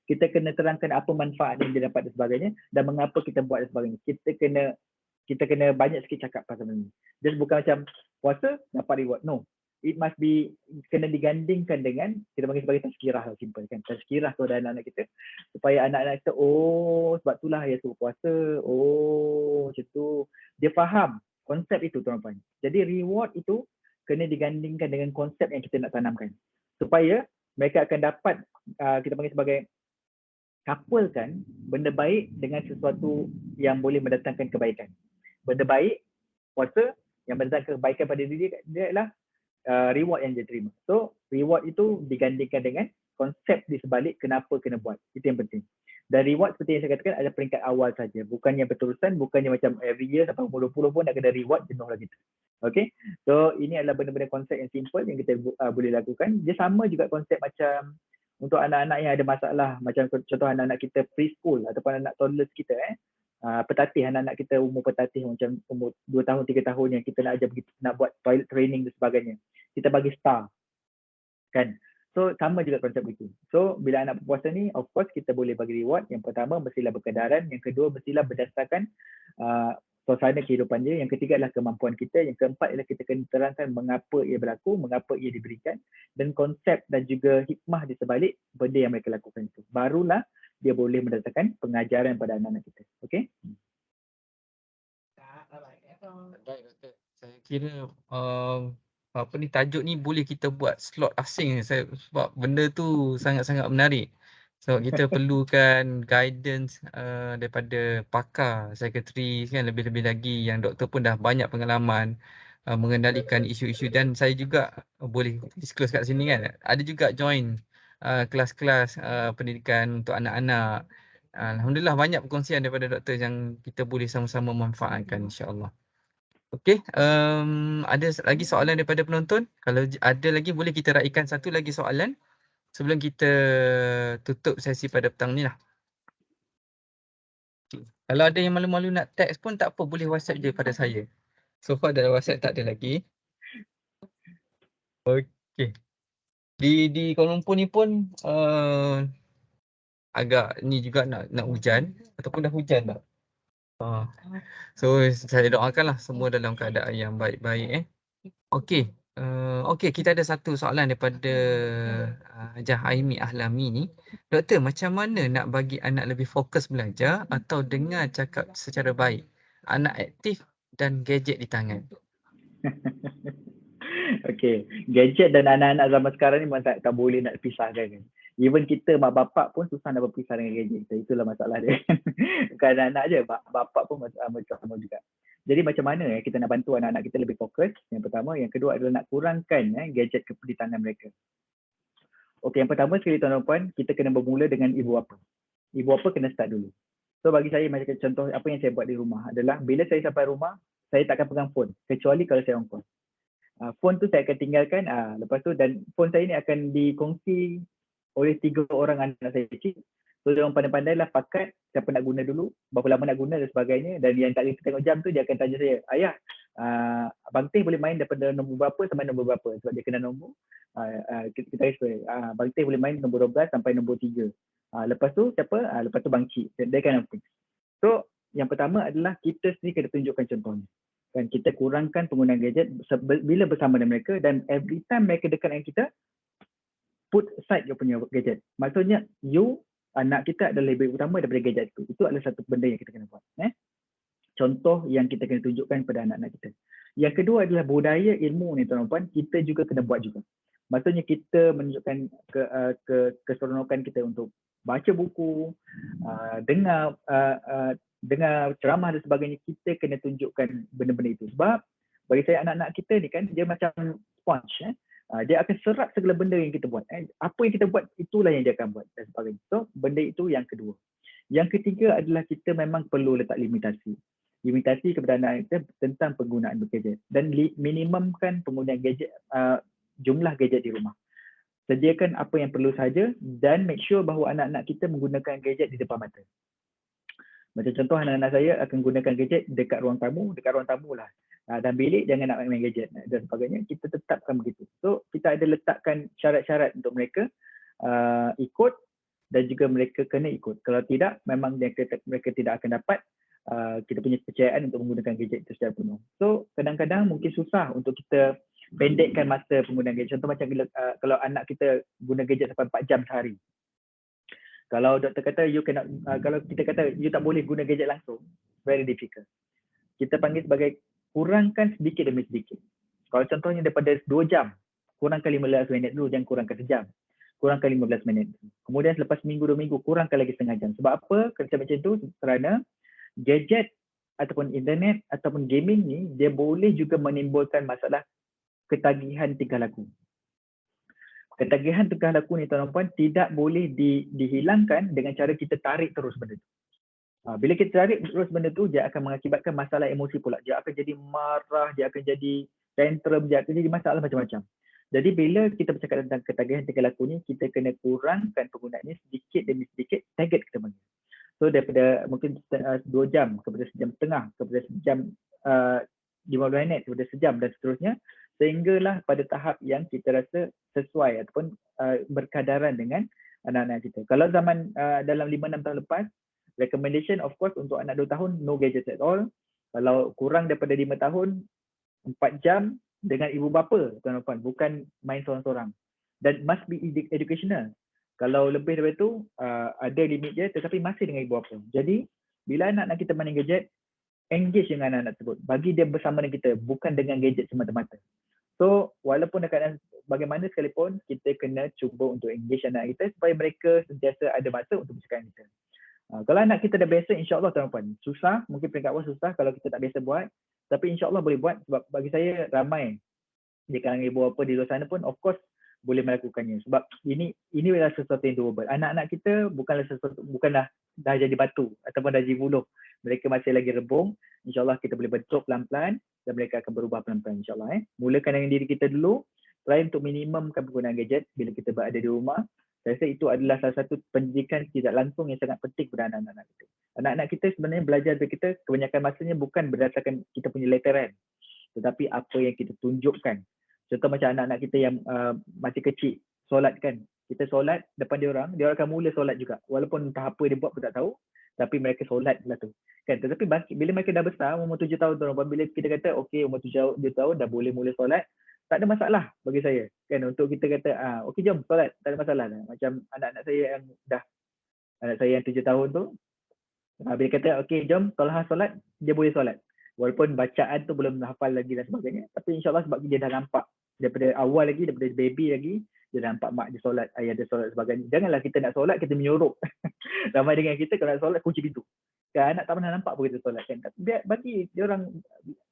Kita kena terangkan apa manfaat yang dia dapat dan sebagainya dan mengapa kita buat dan sebagainya. Kita kena banyak sikit cakap pasal benda ni. Just bukan macam puasa dapat reward. No. It must be kena digandingkan dengan kita panggil sebagai tazkirah lah, simple kan. Tazkirah kepada anak-anak kita supaya anak-anak kita sebab itulah ayah suruh puasa. Macam tu. Dia faham konsep itu tuan-tuan. Jadi reward itu kena digandingkan dengan konsep yang kita nak tanamkan. Supaya mereka akan dapat kita panggil sebagai couplekan benda baik dengan sesuatu yang boleh mendatangkan kebaikan. Benda baik, puasa, yang mendatangkan kebaikan pada diri dia adalah reward yang dia terima. So, reward itu digandingkan dengan konsep di sebalik kenapa kena buat. Itu yang penting. Dan reward seperti yang saya katakan ada peringkat awal saja. Bukannya berterusan, bukannya macam every year sampai umur 20 pun nak kena reward, jenuh lah kita. Okay. So, ini adalah benda-benda konsep yang simple yang kita boleh lakukan. Dia sama juga konsep macam untuk anak-anak yang ada masalah, macam contoh anak-anak kita preschool ataupun anak toddlers kita petatih, anak-anak kita umur petatih macam umur 2 tahun, 3 tahun yang kita nak ajar begitu, nak buat toilet training dan sebagainya. Kita bagi star. Kan? So sama juga konsep itu. So bila anak berpuasa ni, of course kita boleh bagi reward. Yang pertama mestilah berkedaran, yang kedua mestilah berdasarkan suasana kehidupan dia. Yang ketiga adalah kemampuan kita. Yang keempat adalah kita kena terangkan mengapa ia berlaku, mengapa ia diberikan dan konsep dan juga hikmah di sebalik benda yang mereka lakukan itu. Barulah dia boleh mendatangkan pengajaran pada anak-anak kita. Okay? Baik, Doktor. Saya kira tajuk ni boleh kita buat slot asing sebab benda tu sangat-sangat menarik. So kita perlukan guidance daripada pakar psikiatri kan, lebih-lebih lagi yang doktor pun dah banyak pengalaman mengendalikan isu-isu, dan saya juga boleh disclose kat sini kan, ada juga join kelas-kelas pendidikan untuk anak-anak Alhamdulillah banyak perkongsian daripada doktor yang kita boleh sama-sama manfaatkan insya-Allah. Okey, ada lagi soalan daripada penonton? Kalau ada lagi boleh kita raikan satu lagi soalan sebelum kita tutup sesi pada petang ni lah. Kalau ada yang malu-malu nak teks pun tak apa, boleh WhatsApp je pada saya. So far dalam WhatsApp tak ada lagi. Okey. Di Kuala Lumpur ni pun agak ni juga nak hujan ataupun dah hujan tak? So saya doakanlah semua dalam keadaan yang baik-baik. Okey. Okey, kita ada satu soalan daripada Hajah Aimi Ahlami ni. Doktor, macam mana nak bagi anak lebih fokus belajar atau dengar cakap secara baik? Anak aktif dan gadget di tangan. Okay, gadget dan anak-anak zaman sekarang ni memang tak boleh nak pisahkan kan. Even kita mak bapak pun susah nak berpisah dengan gadget kita. Itulah masalah dia. Bukan anak-anak je, bapak pun macam sama juga. Jadi macam mana kita nak bantu anak-anak kita lebih fokus? Yang pertama, yang kedua adalah nak kurangkan gadget di tangan mereka. Okay, yang pertama sekali tuan-tuan puan, kita kena bermula dengan ibu bapa. Ibu bapa kena start dulu. So bagi saya macam contoh apa yang saya buat di rumah adalah bila saya sampai rumah, saya takkan pegang phone kecuali kalau saya on call. Phone tu saya akan tinggalkan, lepas tu dan phone saya ni akan dikongsi oleh 3 orang anak saya kecil. So dia orang pandai-pandai lah pakat siapa nak guna dulu, berapa lama nak guna dan sebagainya, dan yang tak boleh tengok jam tu dia akan tanya saya, ayah, Abang Teh boleh main daripada nombor berapa sampai nombor berapa, sebab dia kena nombor. Kita refer, Abang Teh boleh main nombor 12 sampai nombor 3. Lepas tu siapa? Lepas tu Bang Cik. Dia kind of thing. So yang pertama adalah kita sendiri kena tunjukkan contohnya. Kan kita kurangkan penggunaan gadget bila bersama dengan mereka, dan every time mereka dekat dengan kita, put aside you punya gadget. Maksudnya anak kita adalah lebih utama daripada gadget itu. Itu adalah satu benda yang kita kena buat. Contoh yang kita kena tunjukkan pada anak-anak kita. Yang kedua adalah budaya ilmu ni tuan-tuan, kita juga kena buat juga. Maksudnya kita menunjukkan keseronokan kita untuk baca buku, dengar ceramah dan sebagainya. Kita kena tunjukkan benda-benda itu. Sebab bagi saya anak-anak kita ni kan dia macam sponge. Dia akan serap segala benda yang kita buat. Apa yang kita buat itulah yang dia akan buat dan sebagainya. So benda itu yang kedua. Yang ketiga adalah kita memang perlu letak limitasi. Limitasi kepada anak kita tentang penggunaan gadget dan minimumkan penggunaan gadget, jumlah gadget di rumah. Sediakan apa yang perlu saja dan make sure bahawa anak-anak kita menggunakan gadget di depan mata. Macam contoh anak-anak saya akan gunakan gadget dekat ruang tamu lah. Dan bilik jangan nak main gadget dan sebagainya. Kita tetapkan begitu. So kita ada letakkan syarat-syarat untuk mereka ikut dan juga mereka kena ikut. Kalau tidak, memang mereka tidak akan dapat kita punya kepercayaan untuk menggunakan gadget itu secara penuh. So kadang-kadang mungkin susah untuk kita pendekkan masa penggunaan gadget. Contoh macam kalau anak kita guna gadget sampai 4 jam sehari. Kalau doktor kata kalau kita kata you tak boleh guna gadget langsung, very difficult. Kita panggil sebagai kurangkan sedikit demi sedikit. Kalau contohnya daripada 2 jam, kurangkan 15 minit dulu, jangan kurangkan sejam. Kurangkan 15 minit. Kemudian selepas minggu 2 minggu, kurangkan lagi setengah jam. Sebab apa? Kerja macam itu kerana gadget ataupun internet ataupun gaming ni, dia boleh juga menimbulkan masalah ketagihan tingkah laku. Ketagihan tingkah laku ni tuan-tuan tidak boleh dihilangkan dengan cara kita tarik terus benda tu. Bila kita tarik terus benda tu, dia akan mengakibatkan masalah emosi pula. Dia akan jadi marah, dia akan jadi tantrum, dia akan jadi masalah macam-macam. Jadi bila kita bercakap tentang ketagihan tingkah laku ni, kita kena kurangkan penggunaannya sedikit demi sedikit, target kita bagi. So daripada mungkin 2 jam kepada sejam setengah, kepada sejam 15 minit, kepada sejam dan seterusnya, sehinggalah pada tahap yang kita rasa sesuai ataupun berkadaran dengan anak-anak kita. Kalau zaman dalam 5-6 tahun lepas, recommendation of course untuk anak 2 tahun, no gadgets at all. Kalau kurang daripada 5 tahun, 4 jam dengan ibu bapa, tuan-tuan, bukan main seorang-seorang. Dan must be educational. Kalau lebih daripada itu, ada limit dia tetapi masih dengan ibu bapa. Jadi, bila anak-anak kita main gadget, engage dengan anak-anak tersebut. Bagi dia bersama dengan kita, bukan dengan gadget semata-mata. So, walaupun dekat bagaimana sekalipun, kita kena cuba untuk engage anak kita supaya mereka sentiasa ada masa untuk bercakap dengan kita. Kalau anak kita dah biasa, insyaAllah tuan-tuan, susah, mungkin peringkat awal susah kalau kita tak biasa buat. Tapi insyaAllah boleh buat sebab bagi saya ramai di kalangan ibu bapa di luar sana pun of course boleh melakukannya. Sebab ini adalah sesuatu yang doable. Anak-anak kita bukanlah dah jadi batu ataupun dah jadi buluh. Mereka masih lagi rebung. InsyaAllah kita boleh bentuk pelan-pelan dan mereka akan berubah pelan-pelan insyaAllah. Mulakan dengan diri kita dulu. Try untuk minimumkan penggunaan gadget bila kita berada di rumah. Saya rasa itu adalah salah satu pendidikan tidak langsung yang sangat penting kepada anak-anak kita. Anak-anak kita sebenarnya belajar dari kita kebanyakan masanya bukan berdasarkan kita punya letteran, tetapi apa yang kita tunjukkan. Contoh macam anak-anak kita yang masih kecil, solat kan. Kita solat depan dia orang akan mula solat juga. Walaupun entah apa dia buat pun tak tahu, tapi mereka solat lah tu. Kan? Tetapi bila mereka dah besar, umur 7 tahun tu, bila kita kata okey umur 7 tahun dah boleh mula solat, tak ada masalah bagi saya. Kan, untuk kita kata okey jom solat, tak ada masalah dah. Macam anak-anak saya yang anak saya yang 7 tahun tu, bila kata okey jom solat, dia boleh solat. Walaupun bacaan tu belum hafal lagi dan sebagainya, tapi insyaAllah sebab dia dah nampak daripada awal lagi, daripada baby lagi, dia dah nampak mak dia solat, ayah dia solat sebagainya. Janganlah kita nak solat, kita menyuruh. Ramai dengan kita kalau nak solat, kunci pintu. Kan, anak tak pernah nampak pun kita solat kan. Biar bagi dia orang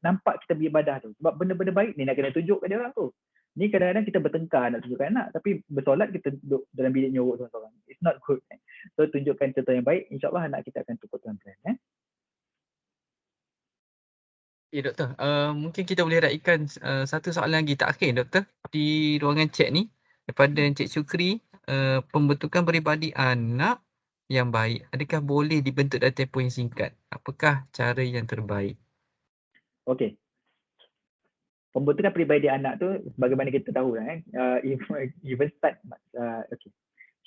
nampak kita beribadah tu. Sebab benda-benda baik ni nak kena tunjuk kat dia orang tu. Ni kadang-kadang kita bertengkar nak tunjukkan anak, tapi bersolat kita duduk dalam bilik nyorok seorang-seorang. It's not good. So tunjukkan contoh yang baik, insyaAllah anak kita akan tukar pelan-pelan. Ya doktor, mungkin kita boleh raikan satu soalan lagi terakhir doktor di ruangan chat ni daripada Encik Syukri, pembentukan peribadi anak yang baik adakah boleh dibentuk dalam tempoh yang singkat? Apakah cara yang terbaik? Okey. Pembentukan peribadi anak tu bagaimana kita tahu kan, even start okey.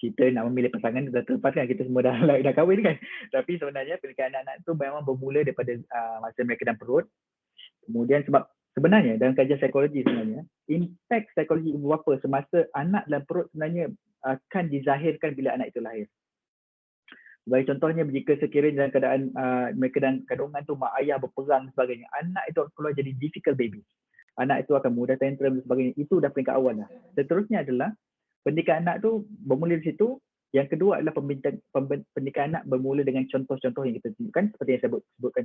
Kita nak memilih pasangan dah terlepas kan, kita semua dah kahwin kan. Tapi sebenarnya pilihan anak-anak tu memang bermula daripada masa mereka dalam perut. Kemudian sebab sebenarnya dalam kajian psikologi sebenarnya, impact psikologi ibu bapa semasa anak dalam perut sebenarnya akan dizahirkan bila anak itu lahir. Sebagai contohnya, jika sekiranya dalam keadaan mereka dalam kandungan tu mak ayah berperang dan sebagainya, anak itu akan keluar jadi difficult baby. Anak itu akan mudah tantrum dan sebagainya. Itu dah peringkat awal dah. Seterusnya adalah pendidikan anak tu bermula di situ. Yang kedua adalah pendidikan anak bermula dengan contoh-contoh yang kita tunjukkan seperti yang saya sebutkan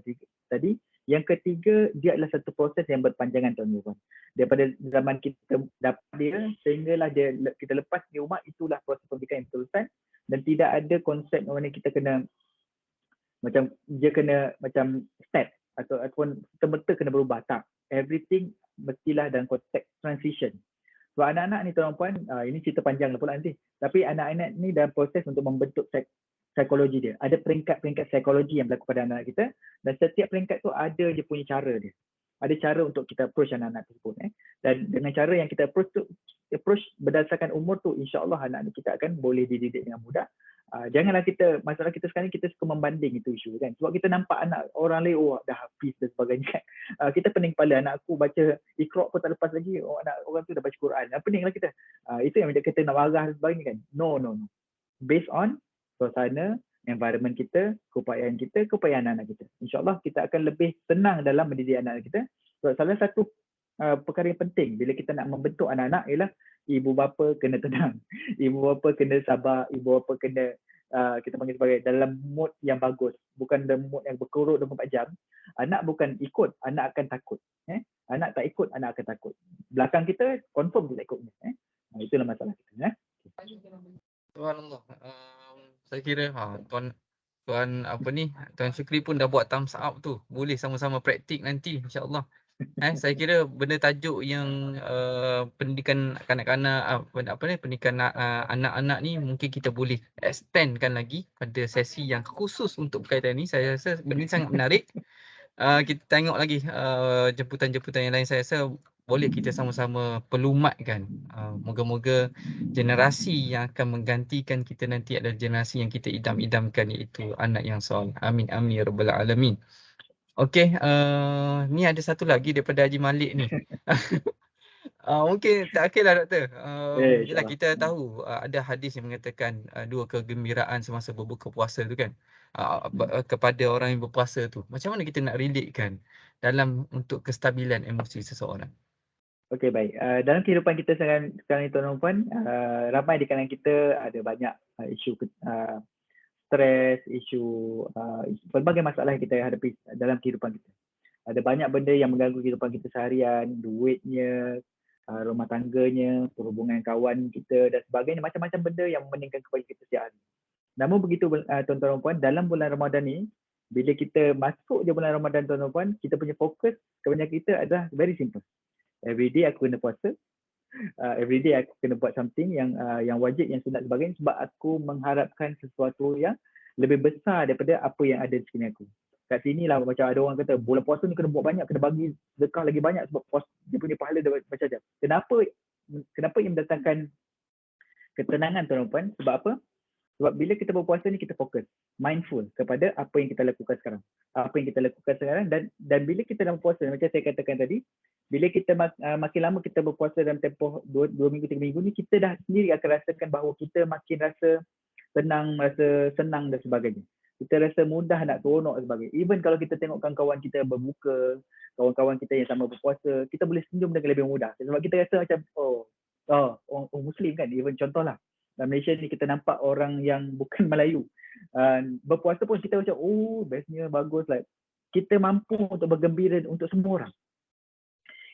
tadi. Yang ketiga, dia adalah satu proses yang berpanjangan tuan-tuan. Daripada zaman kita dapat dia sehinggalah kita lepas di rumah, itulah proses pendidikan yang berterusan dan tidak ada konsep mana kita kena macam dia kena macam step ataupun serta-merta kena berubah. Tak. Everything mestilah dalam konteks transition. Sebab anak-anak ni tuan-puan, ini cerita panjang lah pula nanti. Tapi anak-anak ni dalam proses untuk membentuk psikologi dia. Ada peringkat-peringkat psikologi yang berlaku pada anak kita dan setiap peringkat tu ada dia punya cara dia. Ada cara untuk kita approach anak-anak tersebut. Dan dengan cara yang kita approach berdasarkan umur tu, insyaAllah anak-anak kita akan boleh dididik dengan mudah. Janganlah masalah kita sekarang kita suka membanding itu isu kan. Sebab kita nampak anak orang lain, dah hafiz dan sebagainya kan. Kita pening kepala, anak aku baca Iqra' pun tak lepas lagi, anak orang tu dah baca Quran. Peninglah kita. Itu yang kita nak marah dan sebagainya kan. No. Based on suasana, environment kita, keupayaan anak-anak kita. InsyaAllah kita akan lebih tenang dalam mendidik anak-anak kita. So, salah satu perkara yang penting bila kita nak membentuk anak-anak ialah ibu bapa kena tenang. Ibu bapa kena sabar, ibu bapa kena kita panggil sebagai dalam mood yang bagus, bukan dalam mood yang berkerut 24 jam. Anak bukan ikut, anak akan takut. Anak tak ikut, anak akan takut. Belakang kita confirm dia tak ikut. Itulah masalah kita. Subhanallah. Saya kira Tuan Syukri pun dah buat thumbs up tu. Boleh sama-sama praktik nanti insya-Allah. Saya kira benda tajuk yang pendidikan kanak-kanak pendidikan anak-anak ni mungkin kita boleh extendkan lagi pada sesi yang khusus untuk berkaitan ni. Saya rasa benda ni sangat menarik. Kita tengok lagi jemputan-jemputan yang lain. Saya rasa boleh kita sama-sama pelumatkan. Moga-moga generasi yang akan menggantikan kita nanti adalah generasi yang kita idam-idamkan, iaitu anak yang soleh. Amin amin ya rabbal alamin. Okey, ni ada satu lagi daripada Haji Malik ni. Mungkin terakhirlah doktor. Yelah kita tahu ada hadis yang mengatakan dua kegembiraan semasa berbuka puasa tu kan. Kepada orang yang berpuasa tu. Macam mana kita nak relatekan dalam untuk kestabilan emosi seseorang? Okey, baik. Dalam kehidupan kita sekarang ni tuan-tuan puan, ramai di kalangan kita ada banyak isu stres, isu pelbagai masalah yang kita hadapi dalam kehidupan kita. Ada banyak benda yang mengganggu kehidupan kita seharian, duitnya, rumah tangganya, perhubungan kawan kita dan sebagainya, macam-macam benda yang memeningkan kepada kita setiap hari. Namun begitu tuan-tuan dan puan, dalam bulan Ramadan ni, bila kita masuk je bulan Ramadan tuan-tuan dan puan, kita punya fokus kebanyakan kita adalah very simple. Every day aku kena puasa, every day aku kena buat something yang wajib, yang sunat sebagainya, sebab aku mengharapkan sesuatu yang lebih besar daripada apa yang ada di sekeliling aku. Kat sini lah macam ada orang kata bulan puasa ni kena buat banyak, kena bagi sedekah lagi banyak sebab dia punya pahala dia macam-macam. Kenapa yang mendatangkan ketenangan tuan-tuan puan? Sebab apa? Sebab bila kita berpuasa ni kita fokus, mindful kepada apa yang kita lakukan sekarang. Apa yang kita lakukan sekarang, dan bila kita dalam puasa, macam saya katakan tadi, bila kita makin lama kita berpuasa dalam tempoh 2 minggu 3 minggu ni, kita dah sendiri akan rasakan bahawa kita makin rasa tenang, rasa senang dan sebagainya. Kita rasa mudah nak seronok dan sebagainya. Even kalau kita tengok kawan-kawan kita berbuka, kawan-kawan kita yang sama berpuasa, kita boleh senyum dengan lebih mudah. Sebab kita rasa macam orang Muslim kan, even contohlah dalam Malaysia ni kita nampak orang yang bukan Melayu berpuasa pun kita macam bestnya, bagus, like kita mampu untuk bergembira untuk semua orang.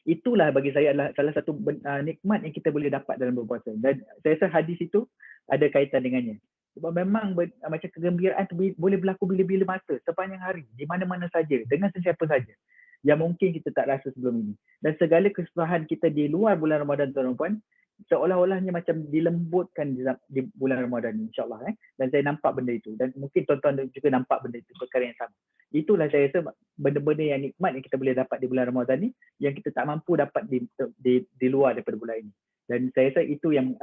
Itulah bagi saya adalah salah satu nikmat yang kita boleh dapat dalam berpuasa, dan saya rasa hadis itu ada kaitan dengannya. Sebab memang macam kegembiraan tu boleh berlaku bila-bila masa, sepanjang hari, di mana-mana saja, dengan sesiapa saja, yang mungkin kita tak rasa sebelum ini. Dan segala kesusahan kita di luar bulan Ramadan tuan-tuan, seolah-olahnya macam dilembutkan di bulan Ramadan ni, insyaAllah. Dan saya nampak benda itu, dan mungkin tuan-tuan juga nampak benda itu, perkara yang sama. Itulah saya rasa benda-benda yang nikmat yang kita boleh dapat di bulan Ramadan ni, yang kita tak mampu dapat di luar daripada bulan ini. Dan saya rasa itu yang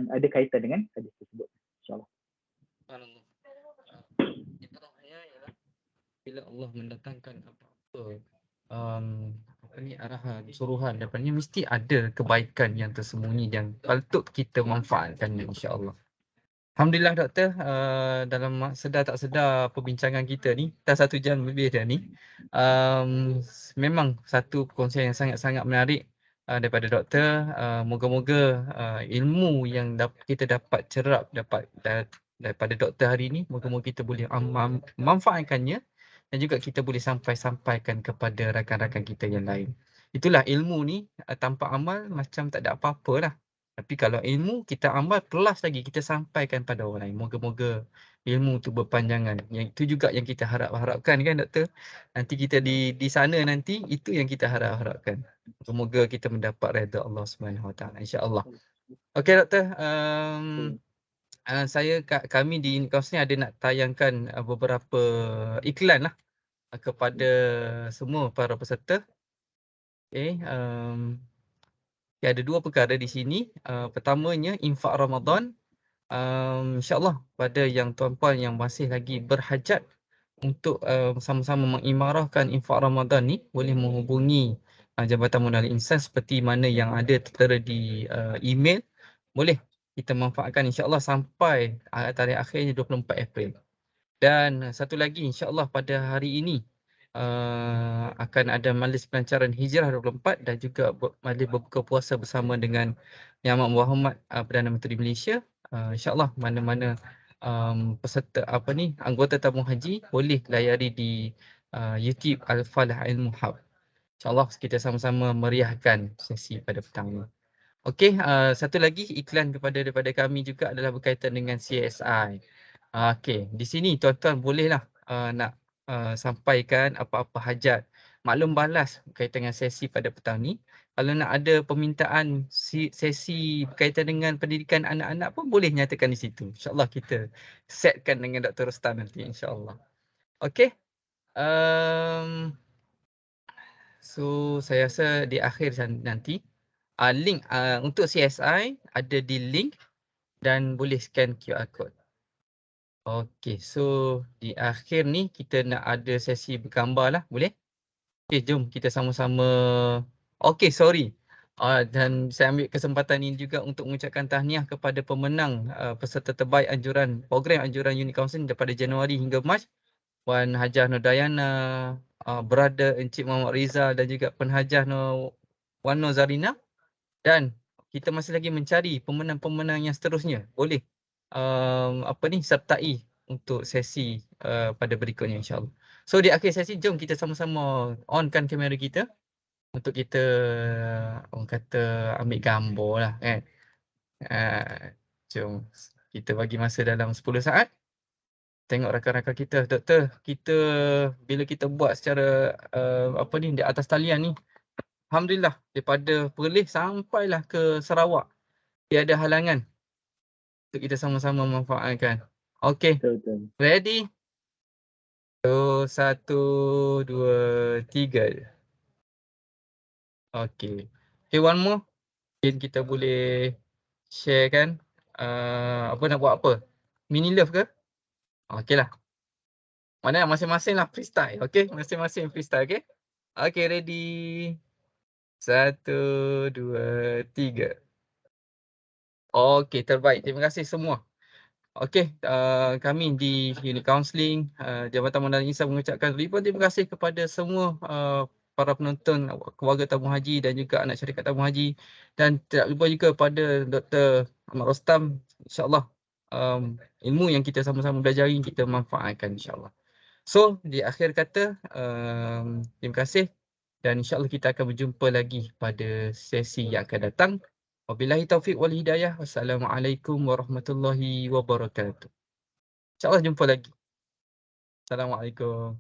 ada kaitan dengan hadis tersebut, insyaAllah. Ibaratnya ialah bila Allah mendatangkan apa-apa arahan, suruhan daripadanya, mesti ada kebaikan yang tersembunyi yang patut kita manfaatkan, insya-Allah. Alhamdulillah doktor, dalam sedar tak sedar perbincangan kita ni, dah 1 jam lebih dah ni. Memang satu perkongsian yang sangat-sangat menarik daripada doktor. Moga-moga ilmu yang kita dapat cerap daripada doktor hari ni, moga-moga kita boleh manfaatkannya, dan juga kita boleh sampaikan kepada rakan-rakan kita yang lain. Itulah ilmu ni, tanpa amal macam tak ada apa-apa lah. Tapi kalau ilmu kita amal plus lagi, kita sampaikan pada orang lain. Moga-moga ilmu tu berpanjangan. Yang itu juga yang kita harapkan kan doktor. Nanti kita di sana nanti, itu yang kita harapkan. Semoga kita mendapat redha Allah Subhanahu Wa Taala, insya-Allah. Okey doktor, kami di Unikaus ni ada nak tayangkan beberapa iklan lah kepada semua para peserta. Okey, ada 2 perkara di sini. Pertamanya infak Ramadan. InsyaAllah pada yang tuan-puan yang masih lagi berhajat untuk sama-sama mengimarahkan infak Ramadan ni, boleh menghubungi Jabatan Modal Insan seperti mana yang ada tertera di email. Boleh kita manfaatkan insyaAllah sampai tarikh akhirnya 24 April. Dan satu lagi, insyaAllah pada hari ini akan ada majlis pelancaran Hijrah 24 dan juga majlis berbuka puasa bersama dengan Yang Amat Berhormat Perdana Menteri Malaysia. InsyaAllah mana-mana peserta anggota tabung haji boleh layari di YouTube Al-Falah Ilmu Hub. InsyaAllah kita sama-sama meriahkan sesi pada petang ini. Okey, satu lagi iklan daripada kami juga adalah berkaitan dengan CSI. Okey, di sini tuan-tuan bolehlah nak sampaikan apa-apa hajat, maklum balas berkaitan dengan sesi pada petang ni. Kalau nak ada permintaan sesi berkaitan dengan pendidikan anak-anak pun boleh nyatakan di situ. InsyaAllah kita setkan dengan Dr. Rustam nanti, insyaAllah. Okey. So saya rasa di akhir nanti link untuk CSI ada di link dan boleh scan QR code. Okey, so di akhir ni kita nak ada sesi bergambar lah, boleh? Okey, jom kita sama-sama. Okey, sorry. Dan saya ambil kesempatan ini juga untuk mengucapkan tahniah kepada pemenang peserta terbaik program anjuran unit kaunseling daripada Januari hingga Mac, Puan Hajah Nordayana, Brother Encik Muhammad Rizal dan juga Penhajah Wan Nur Zarina. Dan kita masih lagi mencari pemenang-pemenang yang seterusnya. Boleh sertai untuk sesi pada berikutnya, insyaAllah. So di akhir sesi, jom kita sama-sama onkan kamera kita untuk kita orang kata ambil gambar lah kan. Jom kita bagi masa dalam 10 saat tengok rakan-rakan kita. Doktor, kita bila kita buat secara di atas talian ni, alhamdulillah daripada Perlis sampailah ke Sarawak. Tiada halangan untuk kita sama-sama memanfaatkan. Okey, Betul. ready? So, 1, 2, 3. Okey. Okay, one more. Mungkin kita boleh share kan nak buat apa? Mini love ke? Okey lah. Mana masing-masing lah freestyle. Okey, masing-masing freestyle. Okey. Okey, ready. 1, 2, 3. Okey, terbaik. Terima kasih semua. Okey, kami di unit kaunseling Jabatan Modal Insan mengucapkan ribuan terima kasih kepada semua para penonton, keluarga tabung haji dan juga anak syarikat tabung haji, dan tidak lupa juga pada Dr. Ahmad Rostam. InsyaAllah ilmu yang kita sama-sama belajar ini kita manfaatkan insyaAllah. So di akhir kata terima kasih dan insyaAllah kita akan berjumpa lagi pada sesi yang akan datang. Wabillahi taufiq wal hidayah. Wassalamualaikum warahmatullahi wabarakatuh. InsyaAllah jumpa lagi. Assalamualaikum.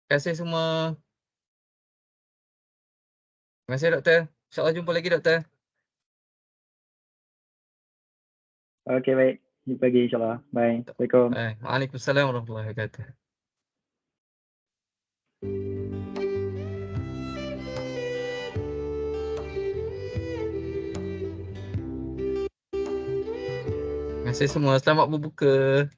Terima kasih semua. Terima kasih doktor. InsyaAllah jumpa lagi doktor. Okey, baik. Jumpa lagi insyaAllah. Bye. Assalamualaikum. Waalaikumsalam warahmatullahi wabarakatuh. Terima kasih semua. Selamat berbuka.